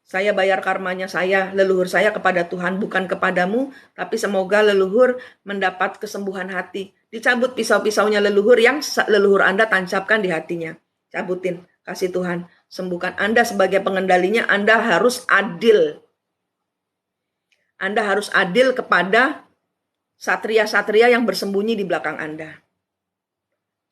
Saya bayar karmanya leluhur saya kepada Tuhan, bukan kepadamu, tapi semoga leluhur mendapat kesembuhan hati. Dicabut pisau-pisaunya leluhur yang leluhur Anda tancapkan di hatinya. Cabutin, kasih Tuhan. Sembuhkan. Anda sebagai pengendalinya, Anda harus adil. Anda harus adil kepada satria-satria yang bersembunyi di belakang Anda.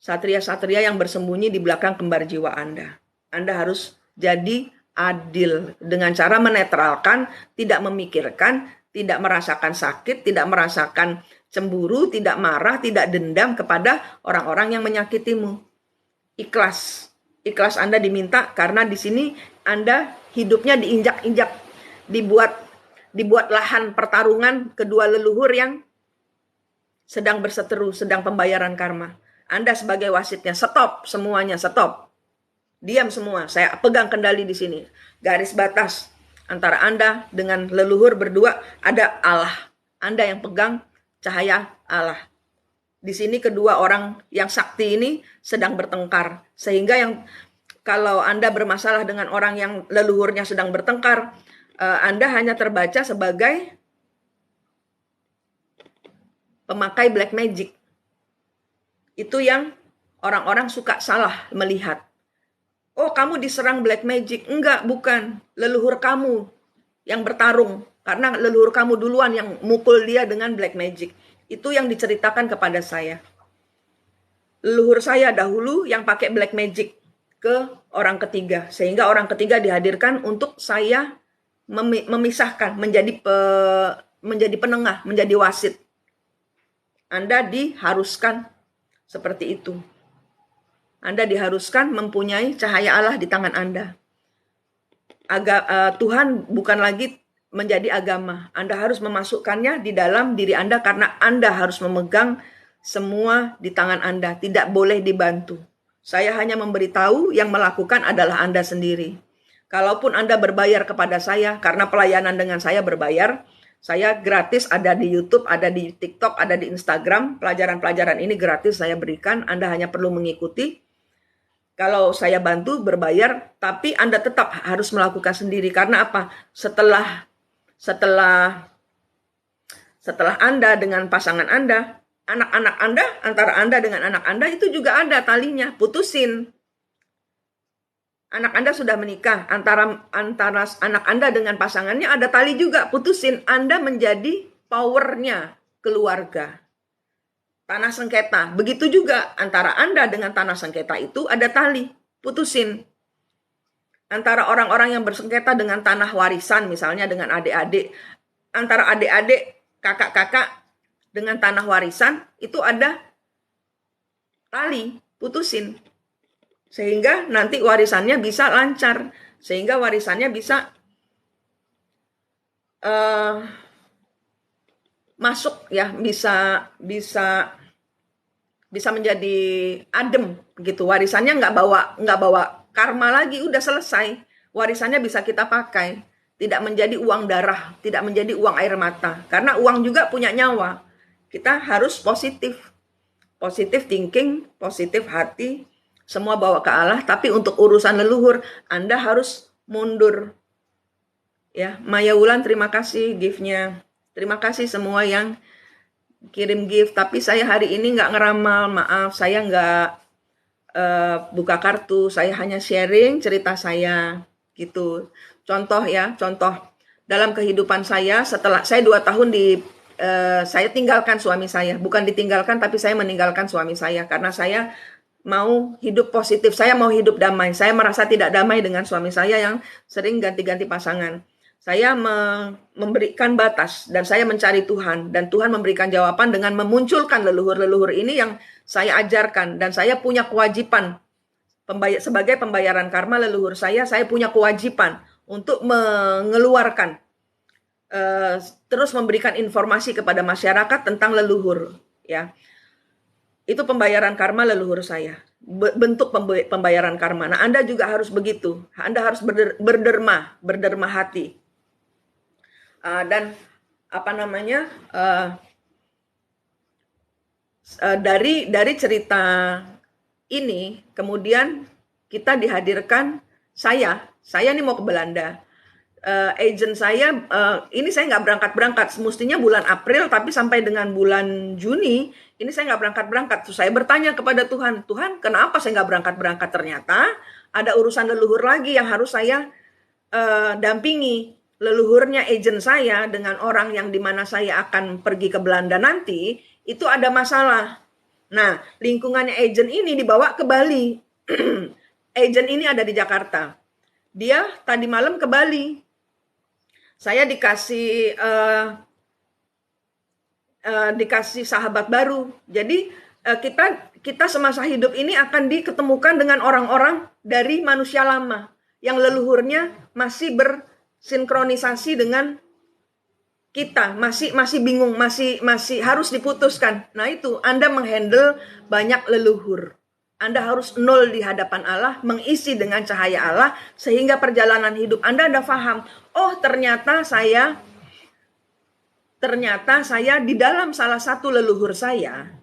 Satria-satria yang bersembunyi di belakang kembar jiwa Anda. Anda harus jadi adil dengan cara menetralkan, tidak memikirkan, tidak merasakan sakit, tidak merasakan cemburu, tidak marah, tidak dendam kepada orang-orang yang menyakitimu. Ikhlas. Ikhlas Anda diminta karena di sini Anda hidupnya diinjak-injak, dibuat lahan pertarungan kedua leluhur yang sedang berseteru, sedang pembayaran karma. Anda sebagai wasitnya, stop semuanya, stop. Diam semua, saya pegang kendali di sini. Garis batas antara Anda dengan leluhur berdua ada Allah. Anda yang pegang cahaya Allah. Di sini kedua orang yang sakti ini sedang bertengkar. Sehingga kalau Anda bermasalah dengan orang yang leluhurnya sedang bertengkar, Anda hanya terbaca sebagai pemakai black magic. Itu yang orang-orang suka salah melihat. Oh, kamu diserang black magic. Enggak, bukan. Leluhur kamu yang bertarung. Karena leluhur kamu duluan yang mukul dia dengan black magic. Itu yang diceritakan kepada saya. Leluhur saya dahulu yang pakai black magic ke orang ketiga. Sehingga orang ketiga dihadirkan untuk saya memisahkan, menjadi penengah, menjadi wasit. Anda diharuskan seperti itu. Anda diharuskan mempunyai cahaya Allah di tangan Anda. Tuhan bukan lagi menjadi agama. Anda harus memasukkannya di dalam diri Anda karena Anda harus memegang semua di tangan Anda. Tidak boleh dibantu. Saya hanya memberitahu yang melakukan adalah Anda sendiri. Kalaupun Anda berbayar kepada saya, karena pelayanan dengan saya berbayar, saya gratis ada di YouTube, ada di TikTok, ada di Instagram. Pelajaran-pelajaran ini gratis saya berikan. Anda hanya perlu mengikuti. Kalau saya bantu berbayar, tapi Anda tetap harus melakukan sendiri. Karena apa? Setelah Anda dengan pasangan Anda, anak-anak Anda, antara Anda dengan anak Anda itu juga ada talinya. Putusin. Anak Anda sudah menikah, antara anak Anda dengan pasangannya ada tali juga, putusin. Anda menjadi powernya keluarga. Tanah sengketa, begitu juga antara Anda dengan tanah sengketa itu ada tali, putusin. Antara orang-orang yang bersengketa dengan tanah warisan, misalnya dengan adik-adik, antara adik-adik, kakak-kakak dengan tanah warisan, itu ada tali, putusin. Sehingga nanti warisannya bisa lancar, sehingga warisannya bisa masuk ya, bisa menjadi adem gitu. Warisannya nggak bawa karma lagi, udah selesai. Warisannya bisa kita pakai, tidak menjadi uang darah, tidak menjadi uang air mata. Karena uang juga punya nyawa. Kita harus positive thinking, positif hati. Semua bawa ke Allah, tapi untuk urusan leluhur, Anda harus mundur. Ya, Maya Wulan, terima kasih gift-nya. Terima kasih semua yang kirim gift, tapi saya hari ini nggak ngeramal, maaf, saya buka kartu, saya hanya sharing cerita saya gitu. Contoh ya, contoh dalam kehidupan saya setelah saya 2 tahun saya tinggalkan suami saya, bukan ditinggalkan tapi saya meninggalkan suami saya karena saya mau hidup positif, saya mau hidup damai. Saya merasa tidak damai dengan suami saya yang sering ganti-ganti pasangan. Saya memberikan batas dan saya mencari Tuhan dan Tuhan memberikan jawaban dengan memunculkan leluhur-leluhur ini yang saya ajarkan dan saya punya kewajiban sebagai pembayaran karma leluhur saya punya kewajiban untuk mengeluarkan terus memberikan informasi kepada masyarakat tentang leluhur ya. Itu pembayaran karma leluhur saya. Bentuk pembayaran karma. Nah, Anda juga harus begitu. Anda harus berderma hati. Dan apa namanya? Dari cerita ini, kemudian kita dihadirkan saya ini mau ke Belanda. Agent saya, ini saya nggak berangkat-berangkat, semestinya bulan April, tapi sampai dengan bulan Juni, ini saya nggak berangkat-berangkat. Terus saya bertanya kepada Tuhan, Tuhan kenapa saya nggak berangkat-berangkat? Ternyata ada urusan leluhur lagi yang harus saya dampingi. Leluhurnya agent saya dengan orang yang dimana saya akan pergi ke Belanda nanti, itu ada masalah. Nah, lingkungannya agent ini dibawa ke Bali. Agent ini ada di Jakarta. Dia tadi malam ke Bali. Saya dikasih sahabat baru. Jadi kita semasa hidup ini akan diketemukan dengan orang-orang dari manusia lama yang leluhurnya masih bersinkronisasi dengan kita, masih bingung, masih harus diputuskan. Nah itu Anda menghandle banyak leluhur. Anda harus nol di hadapan Allah, mengisi dengan cahaya Allah, sehingga perjalanan hidup Anda paham. Oh ternyata saya di dalam salah satu leluhur saya,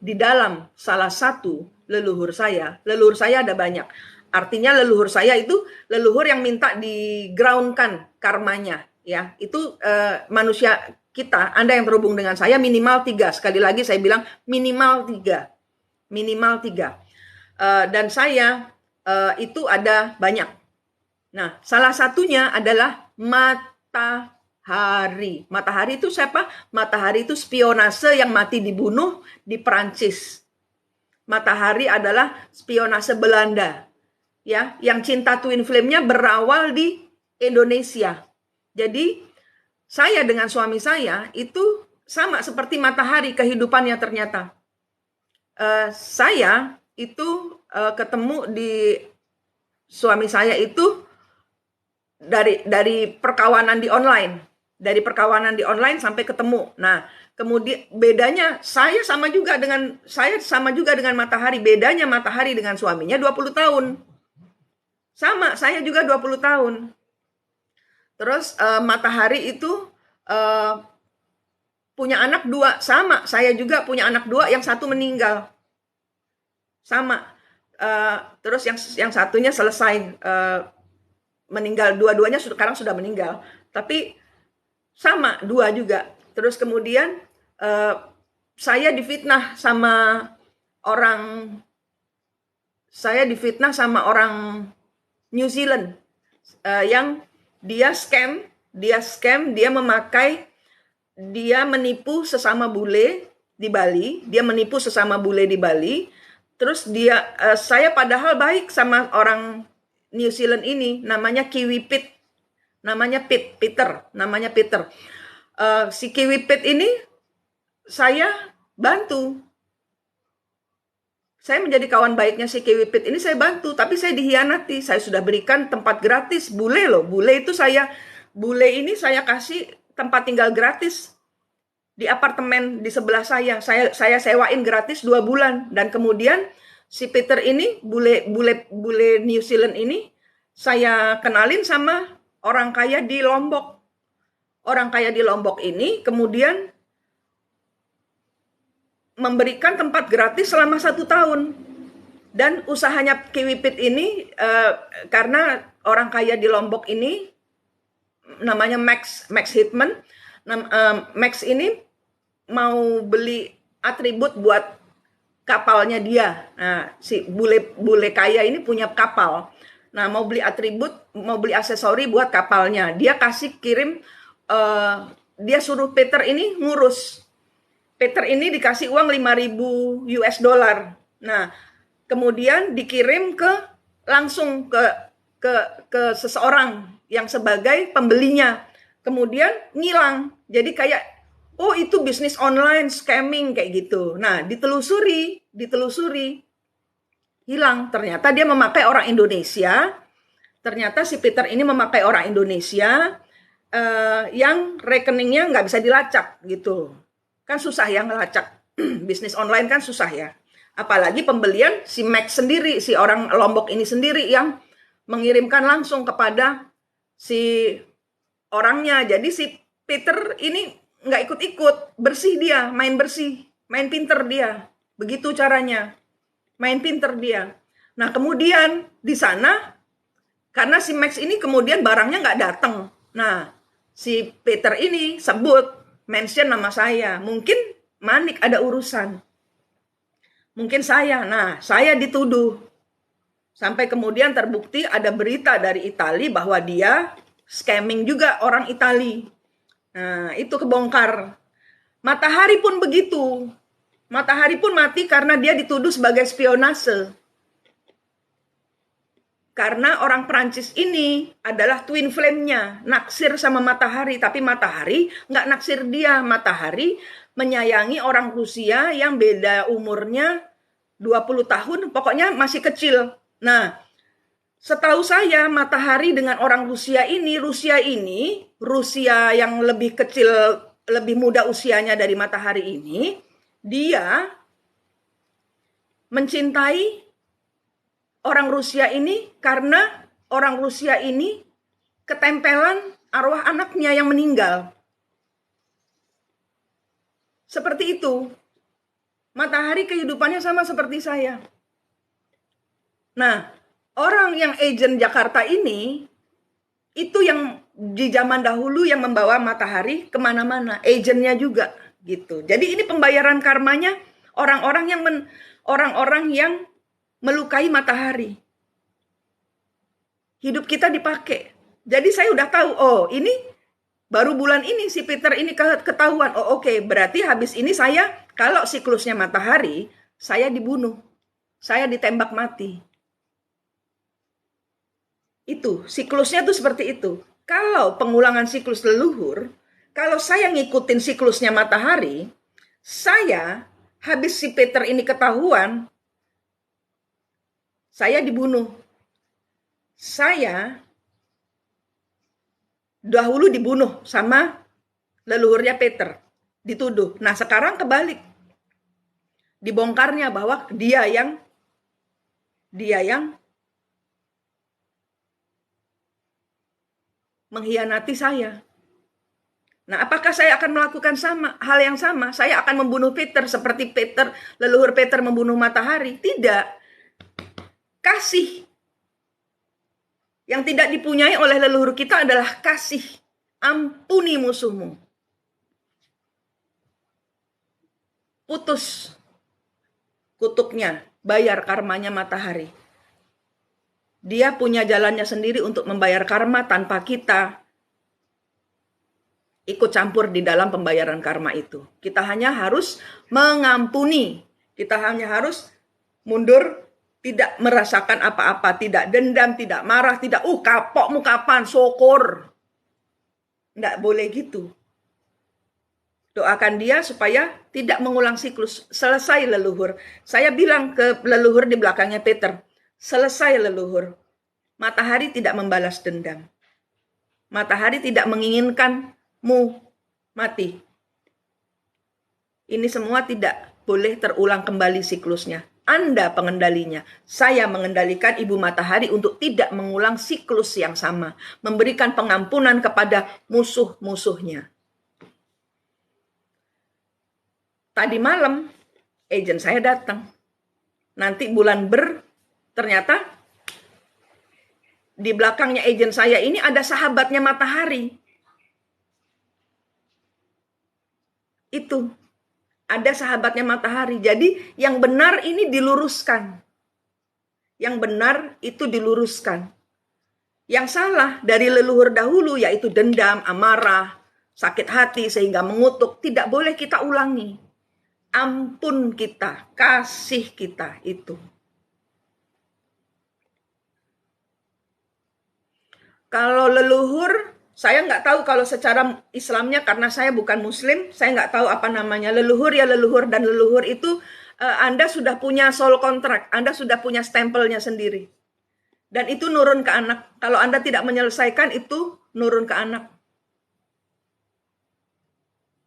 leluhur saya ada banyak. Artinya leluhur saya itu leluhur yang minta di-groundkan karmanya. Ya, itu manusia kita, Anda yang terhubung dengan saya minimal 3. Sekali lagi saya bilang minimal 3. Dan saya itu ada banyak. Nah, salah satunya adalah matahari. Matahari itu siapa? Matahari itu spionase yang mati dibunuh di Perancis. Matahari adalah spionase Belanda. Ya, yang cinta twin flame-nya berawal di Indonesia. Jadi, saya dengan suami saya itu sama seperti matahari kehidupannya ternyata. Saya itu ketemu di suami saya itu dari perkawanan di online. Dari perkawanan di online sampai ketemu. Nah, kemudian bedanya saya sama juga dengan matahari. Bedanya matahari dengan suaminya 20 tahun. Sama, saya juga 20 tahun. Terus matahari itu punya anak 2, sama. Saya juga punya anak 2, yang satu meninggal. Sama. Terus yang satunya selesai meninggal, dua-duanya sekarang sudah meninggal. Tapi sama, 2 juga. Terus kemudian saya difitnah sama orang New Zealand yang dia menipu sesama bule di Bali, terus saya padahal baik sama orang New Zealand ini, namanya Kiwi Pit, Peter. Si Kiwi Pit ini saya bantu. Saya menjadi kawan baiknya si Kiwi Pit ini, saya bantu, tapi saya dihianati. Saya sudah berikan tempat gratis, bule loh. Bule ini saya kasih tempat tinggal gratis di apartemen di sebelah saya. Saya sewain gratis 2 bulan. Dan kemudian si Peter ini, bule New Zealand ini, saya kenalin sama orang kaya di Lombok. Orang kaya di Lombok ini kemudian memberikan tempat gratis selama 1 tahun. Dan usahanya Kiwi Pit ini, karena orang kaya di Lombok ini, namanya Max Hitman, Max ini mau beli atribut buat kapalnya dia. Nah, si bule kaya ini punya kapal. Nah, mau beli atribut, mau beli aksesori buat kapalnya. Dia kirim, dia suruh Peter ini ngurus. Peter ini dikasih uang 5.000 US dollar. Nah, kemudian dikirim langsung ke seseorang yang sebagai pembelinya. Kemudian ngilang. Jadi kayak, oh itu bisnis online, scamming kayak gitu. Nah, ditelusuri, hilang. Ternyata dia memakai orang Indonesia. Ternyata si Peter ini memakai orang Indonesia yang rekeningnya nggak bisa dilacak gitu. Kan susah ya ngelacak. Bisnis online kan susah ya. Apalagi pembelian si Max sendiri, si orang Lombok ini sendiri yang mengirimkan langsung kepada si orangnya. Jadi si Peter ini nggak ikut-ikut, bersih dia, main pinter dia. Begitu caranya, main pinter dia. Nah kemudian di sana, karena si Max ini kemudian barangnya nggak datang. Nah si Peter ini mention nama saya. Mungkin Manik ada urusan. Mungkin saya dituduh. Sampai kemudian terbukti ada berita dari Itali bahwa dia scamming juga orang Itali. Nah, itu kebongkar. Matahari pun begitu. Matahari pun mati karena dia dituduh sebagai spionase. Karena orang Prancis ini adalah twin flame-nya, naksir sama Matahari, tapi Matahari nggak naksir dia. Matahari menyayangi orang Rusia yang beda umurnya 20 tahun, pokoknya masih kecil. Nah, setahu saya Matahari dengan orang Rusia yang lebih kecil, lebih muda usianya dari Matahari ini, dia mencintai orang Rusia ini karena orang Rusia ini ketempelan arwah anaknya yang meninggal. Seperti itu. Matahari kehidupannya sama seperti saya. Nah, orang yang agent Jakarta ini, itu yang di zaman dahulu yang membawa Matahari kemana-mana. Agentnya juga gitu. Jadi ini pembayaran karmanya orang-orang yang melukai Matahari. Hidup kita dipakai. Jadi saya udah tahu, oh ini baru bulan ini si Peter ini ketahuan. Oh oke, berarti habis ini kalau siklusnya Matahari, saya dibunuh. Saya ditembak mati. Itu, siklusnya tuh seperti itu. Kalau pengulangan siklus leluhur, kalau saya ngikutin siklusnya Matahari, saya habis si Peter ini ketahuan, saya dibunuh. Saya dahulu dibunuh sama leluhurnya Peter, dituduh. Nah sekarang kebalik, dibongkarnya bahwa dia yang mengkhianati saya. Nah, apakah saya akan melakukan hal yang sama? Saya akan membunuh Peter seperti leluhur Peter membunuh Matahari? Tidak. Kasih. Yang tidak dipunyai oleh leluhur kita adalah kasih. Ampuni musuhmu. Putus kutuknya, bayar karmanya Matahari. Dia punya jalannya sendiri untuk membayar karma tanpa kita ikut campur di dalam pembayaran karma itu. Kita hanya harus mengampuni. Kita hanya harus mundur, tidak merasakan apa-apa, tidak dendam, tidak marah, tidak kapokmu kapan, syukur. Nggak boleh gitu. Doakan dia supaya tidak mengulang siklus. Selesai leluhur. Saya bilang ke leluhur di belakangnya Peter, selesai leluhur. Matahari tidak membalas dendam. Matahari tidak menginginkanmu mati. Ini semua tidak boleh terulang kembali siklusnya. Anda pengendalinya. Saya mengendalikan Ibu Matahari untuk tidak mengulang siklus yang sama. Memberikan pengampunan kepada musuh-musuhnya. Tadi malam, agent saya datang. Nanti bulan ternyata di belakangnya agent saya ini ada sahabatnya Matahari. Itu. Ada sahabatnya matahari. Jadi yang benar ini diluruskan. Yang benar itu diluruskan. Yang salah dari leluhur dahulu yaitu dendam, amarah, sakit hati sehingga mengutuk, tidak boleh kita ulangi. Ampun kita, kasih kita itu. Kalau leluhur, saya nggak tahu kalau secara Islamnya karena saya bukan Muslim, saya nggak tahu apa namanya. Leluhur ya leluhur, dan leluhur itu Anda sudah punya soul contract, Anda sudah punya stempelnya sendiri. Dan itu nurun ke anak. Kalau Anda tidak menyelesaikan, itu nurun ke anak.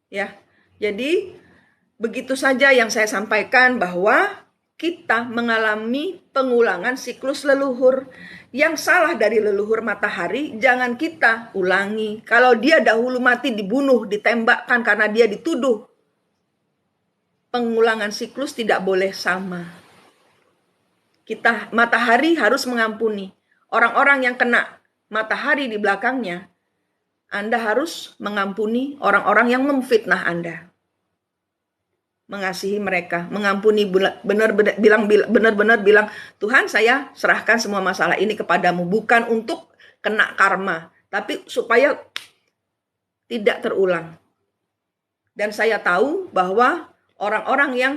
Ya, jadi begitu saja yang saya sampaikan, bahwa kita mengalami pengulangan siklus leluhur. Yang salah dari leluhur matahari jangan kita ulangi. Kalau dia dahulu mati dibunuh, ditembakkan karena dia dituduh, pengulangan siklus tidak boleh sama. Kita matahari harus mengampuni. Orang-orang yang kena matahari di belakangnya, Anda harus mengampuni orang-orang yang memfitnah Anda. Mengasihi mereka, mengampuni, benar-benar bilang, Tuhan, saya serahkan semua masalah ini kepadamu, bukan untuk kena karma, tapi supaya tidak terulang. Dan saya tahu bahwa orang-orang yang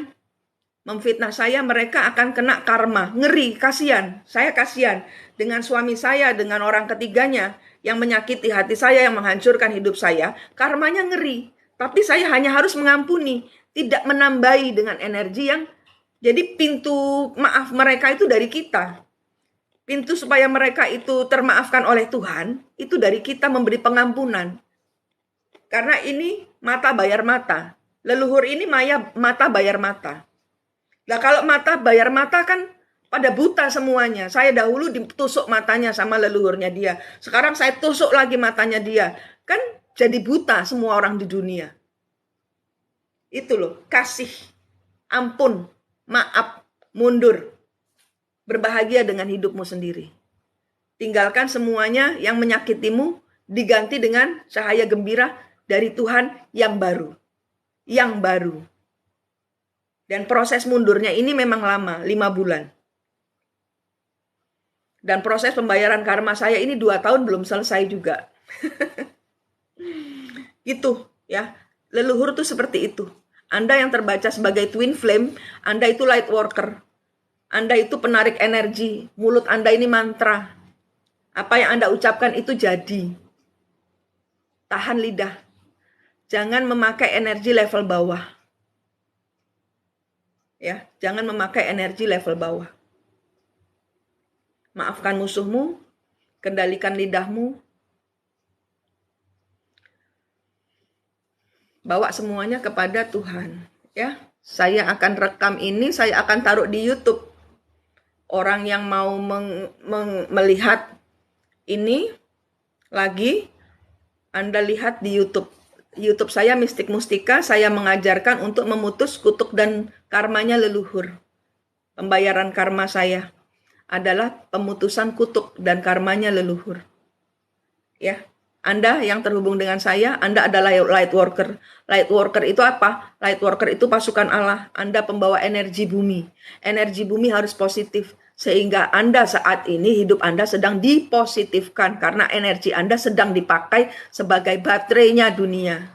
memfitnah saya, mereka akan kena karma. Ngeri, kasihan. Saya kasihan dengan suami saya, dengan orang ketiganya yang menyakiti hati saya, yang menghancurkan hidup saya. Karmanya ngeri. Tapi saya hanya harus mengampuni, tidak menambahi dengan energi yang... Jadi pintu maaf mereka itu dari kita. Pintu supaya mereka itu termaafkan oleh Tuhan, itu dari kita memberi pengampunan. Karena ini mata bayar mata. Leluhur ini mata bayar mata. Nah, kalau mata bayar mata kan pada buta semuanya. Saya dahulu ditusuk matanya sama leluhurnya dia. Sekarang saya tusuk lagi matanya dia. Kan jadi buta semua orang di dunia. Itu loh, kasih, ampun, maaf, mundur. Berbahagia dengan hidupmu sendiri. Tinggalkan semuanya yang menyakitimu, diganti dengan cahaya gembira dari Tuhan yang baru. Yang baru. Dan proses mundurnya ini memang lama, 5 bulan. Dan proses pembayaran karma saya ini 2 tahun belum selesai juga. Gitu ya. Leluhur tuh seperti itu. Anda yang terbaca sebagai twin flame, Anda itu light worker. Anda itu penarik energi. Mulut Anda ini mantra. Apa yang Anda ucapkan itu jadi. Tahan lidah. Jangan memakai energi level bawah. Ya, jangan memakai energi level bawah. Maafkan musuhmu, kendalikan lidahmu, bawa semuanya kepada Tuhan. Ya, saya akan rekam ini, saya akan taruh di YouTube. Orang yang mau melihat ini lagi, Anda lihat di YouTube. YouTube saya Mistik Mustika, saya mengajarkan untuk memutus kutuk dan karmanya leluhur. Pembayaran karma saya adalah pemutusan kutuk dan karmanya leluhur. Ya, Anda yang terhubung dengan saya, Anda adalah light worker. Light worker itu apa? Light worker itu pasukan Allah. Anda pembawa energi bumi. Energi bumi harus positif. Sehingga Anda saat ini, hidup Anda sedang dipositifkan. Karena energi Anda sedang dipakai sebagai baterainya dunia.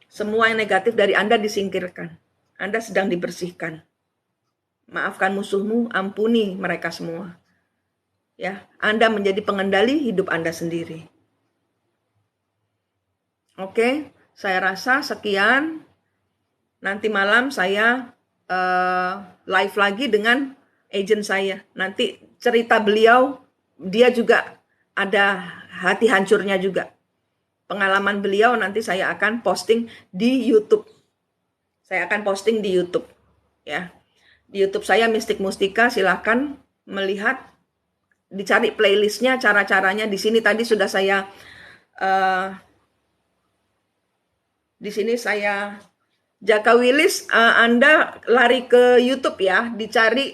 Semua yang negatif dari Anda disingkirkan. Anda sedang dibersihkan. Maafkan musuhmu, ampuni mereka semua. Ya, Anda menjadi pengendali hidup Anda sendiri. Oke, saya rasa sekian. Nanti malam saya live lagi dengan agent saya. Nanti cerita beliau, dia juga ada hati hancurnya juga. Pengalaman beliau nanti saya akan posting di YouTube. Saya akan posting di YouTube. Ya, di YouTube saya Mistik Mustika, silakan melihat, dicari playlistnya, cara-caranya. Di sini tadi sudah saya, di sini saya Jaka Willis, Anda lari ke YouTube ya, dicari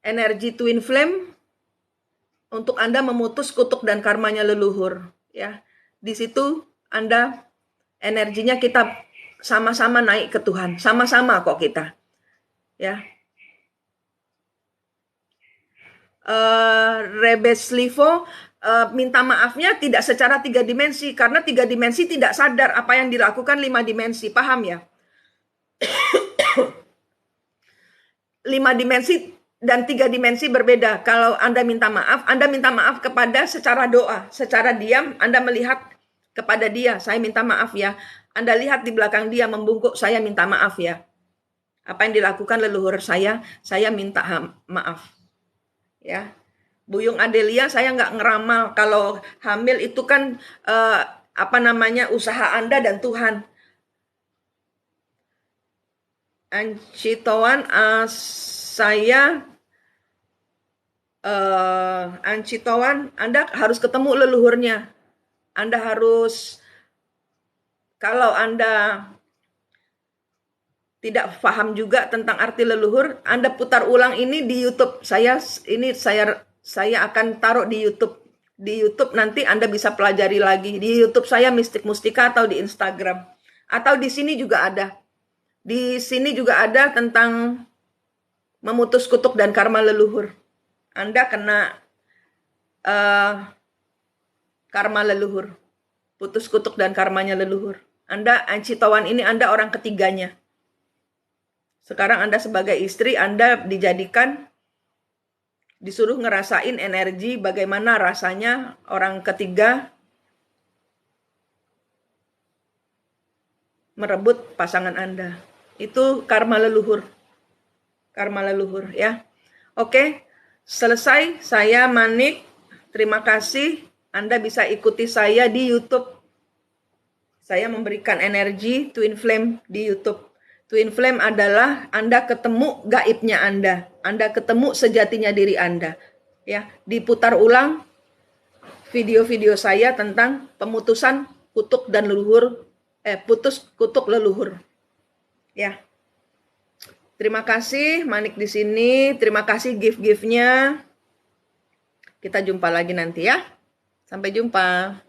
energi twin flame untuk Anda memutus kutuk dan karmanya leluhur. Ya, di situ Anda energinya kita sama-sama naik ke Tuhan, sama-sama kok kita, ya. Rebeslivo minta maafnya tidak secara 3 dimensi, karena 3 dimensi tidak sadar apa yang dilakukan 5 dimensi, paham ya? 5 dimensi dan 3 dimensi berbeda. Kalau Anda minta maaf kepada secara doa, secara diam Anda melihat kepada dia, saya minta maaf ya. Anda lihat di belakang dia membungkuk, saya minta maaf ya. Apa yang dilakukan leluhur saya minta maaf. Ya, Buyung Adelia, saya nggak ngeramal kalau hamil itu kan usaha Anda dan Tuhan. Ancitoan, Ancitoan, Anda harus ketemu leluhurnya. Anda harus, kalau Anda tidak paham juga tentang arti leluhur, Anda putar ulang ini di YouTube. Saya akan taruh di YouTube. Di YouTube nanti Anda bisa pelajari lagi. Di YouTube saya Mistik Mustika atau di Instagram. Atau di sini juga ada. Di sini juga ada tentang memutus kutuk dan karma leluhur. Anda kena karma leluhur. Putus kutuk dan karmanya leluhur. Anda Ancitawan ini Anda orang ketiganya. Sekarang Anda sebagai istri, Anda disuruh ngerasain energi bagaimana rasanya orang ketiga merebut pasangan Anda. Itu karma leluhur. Karma leluhur ya. Oke, selesai. Saya Manik. Terima kasih. Anda bisa ikuti saya di YouTube. Saya memberikan energi Twin Flame di YouTube. Twin Flame adalah Anda ketemu gaibnya Anda. Anda ketemu sejatinya diri Anda. Ya, diputar ulang video-video saya tentang pemutusan kutuk dan leluhur, putus kutuk leluhur. Ya. Terima kasih Manik di sini. Terima kasih gift-giftnya. Kita jumpa lagi nanti ya. Sampai jumpa.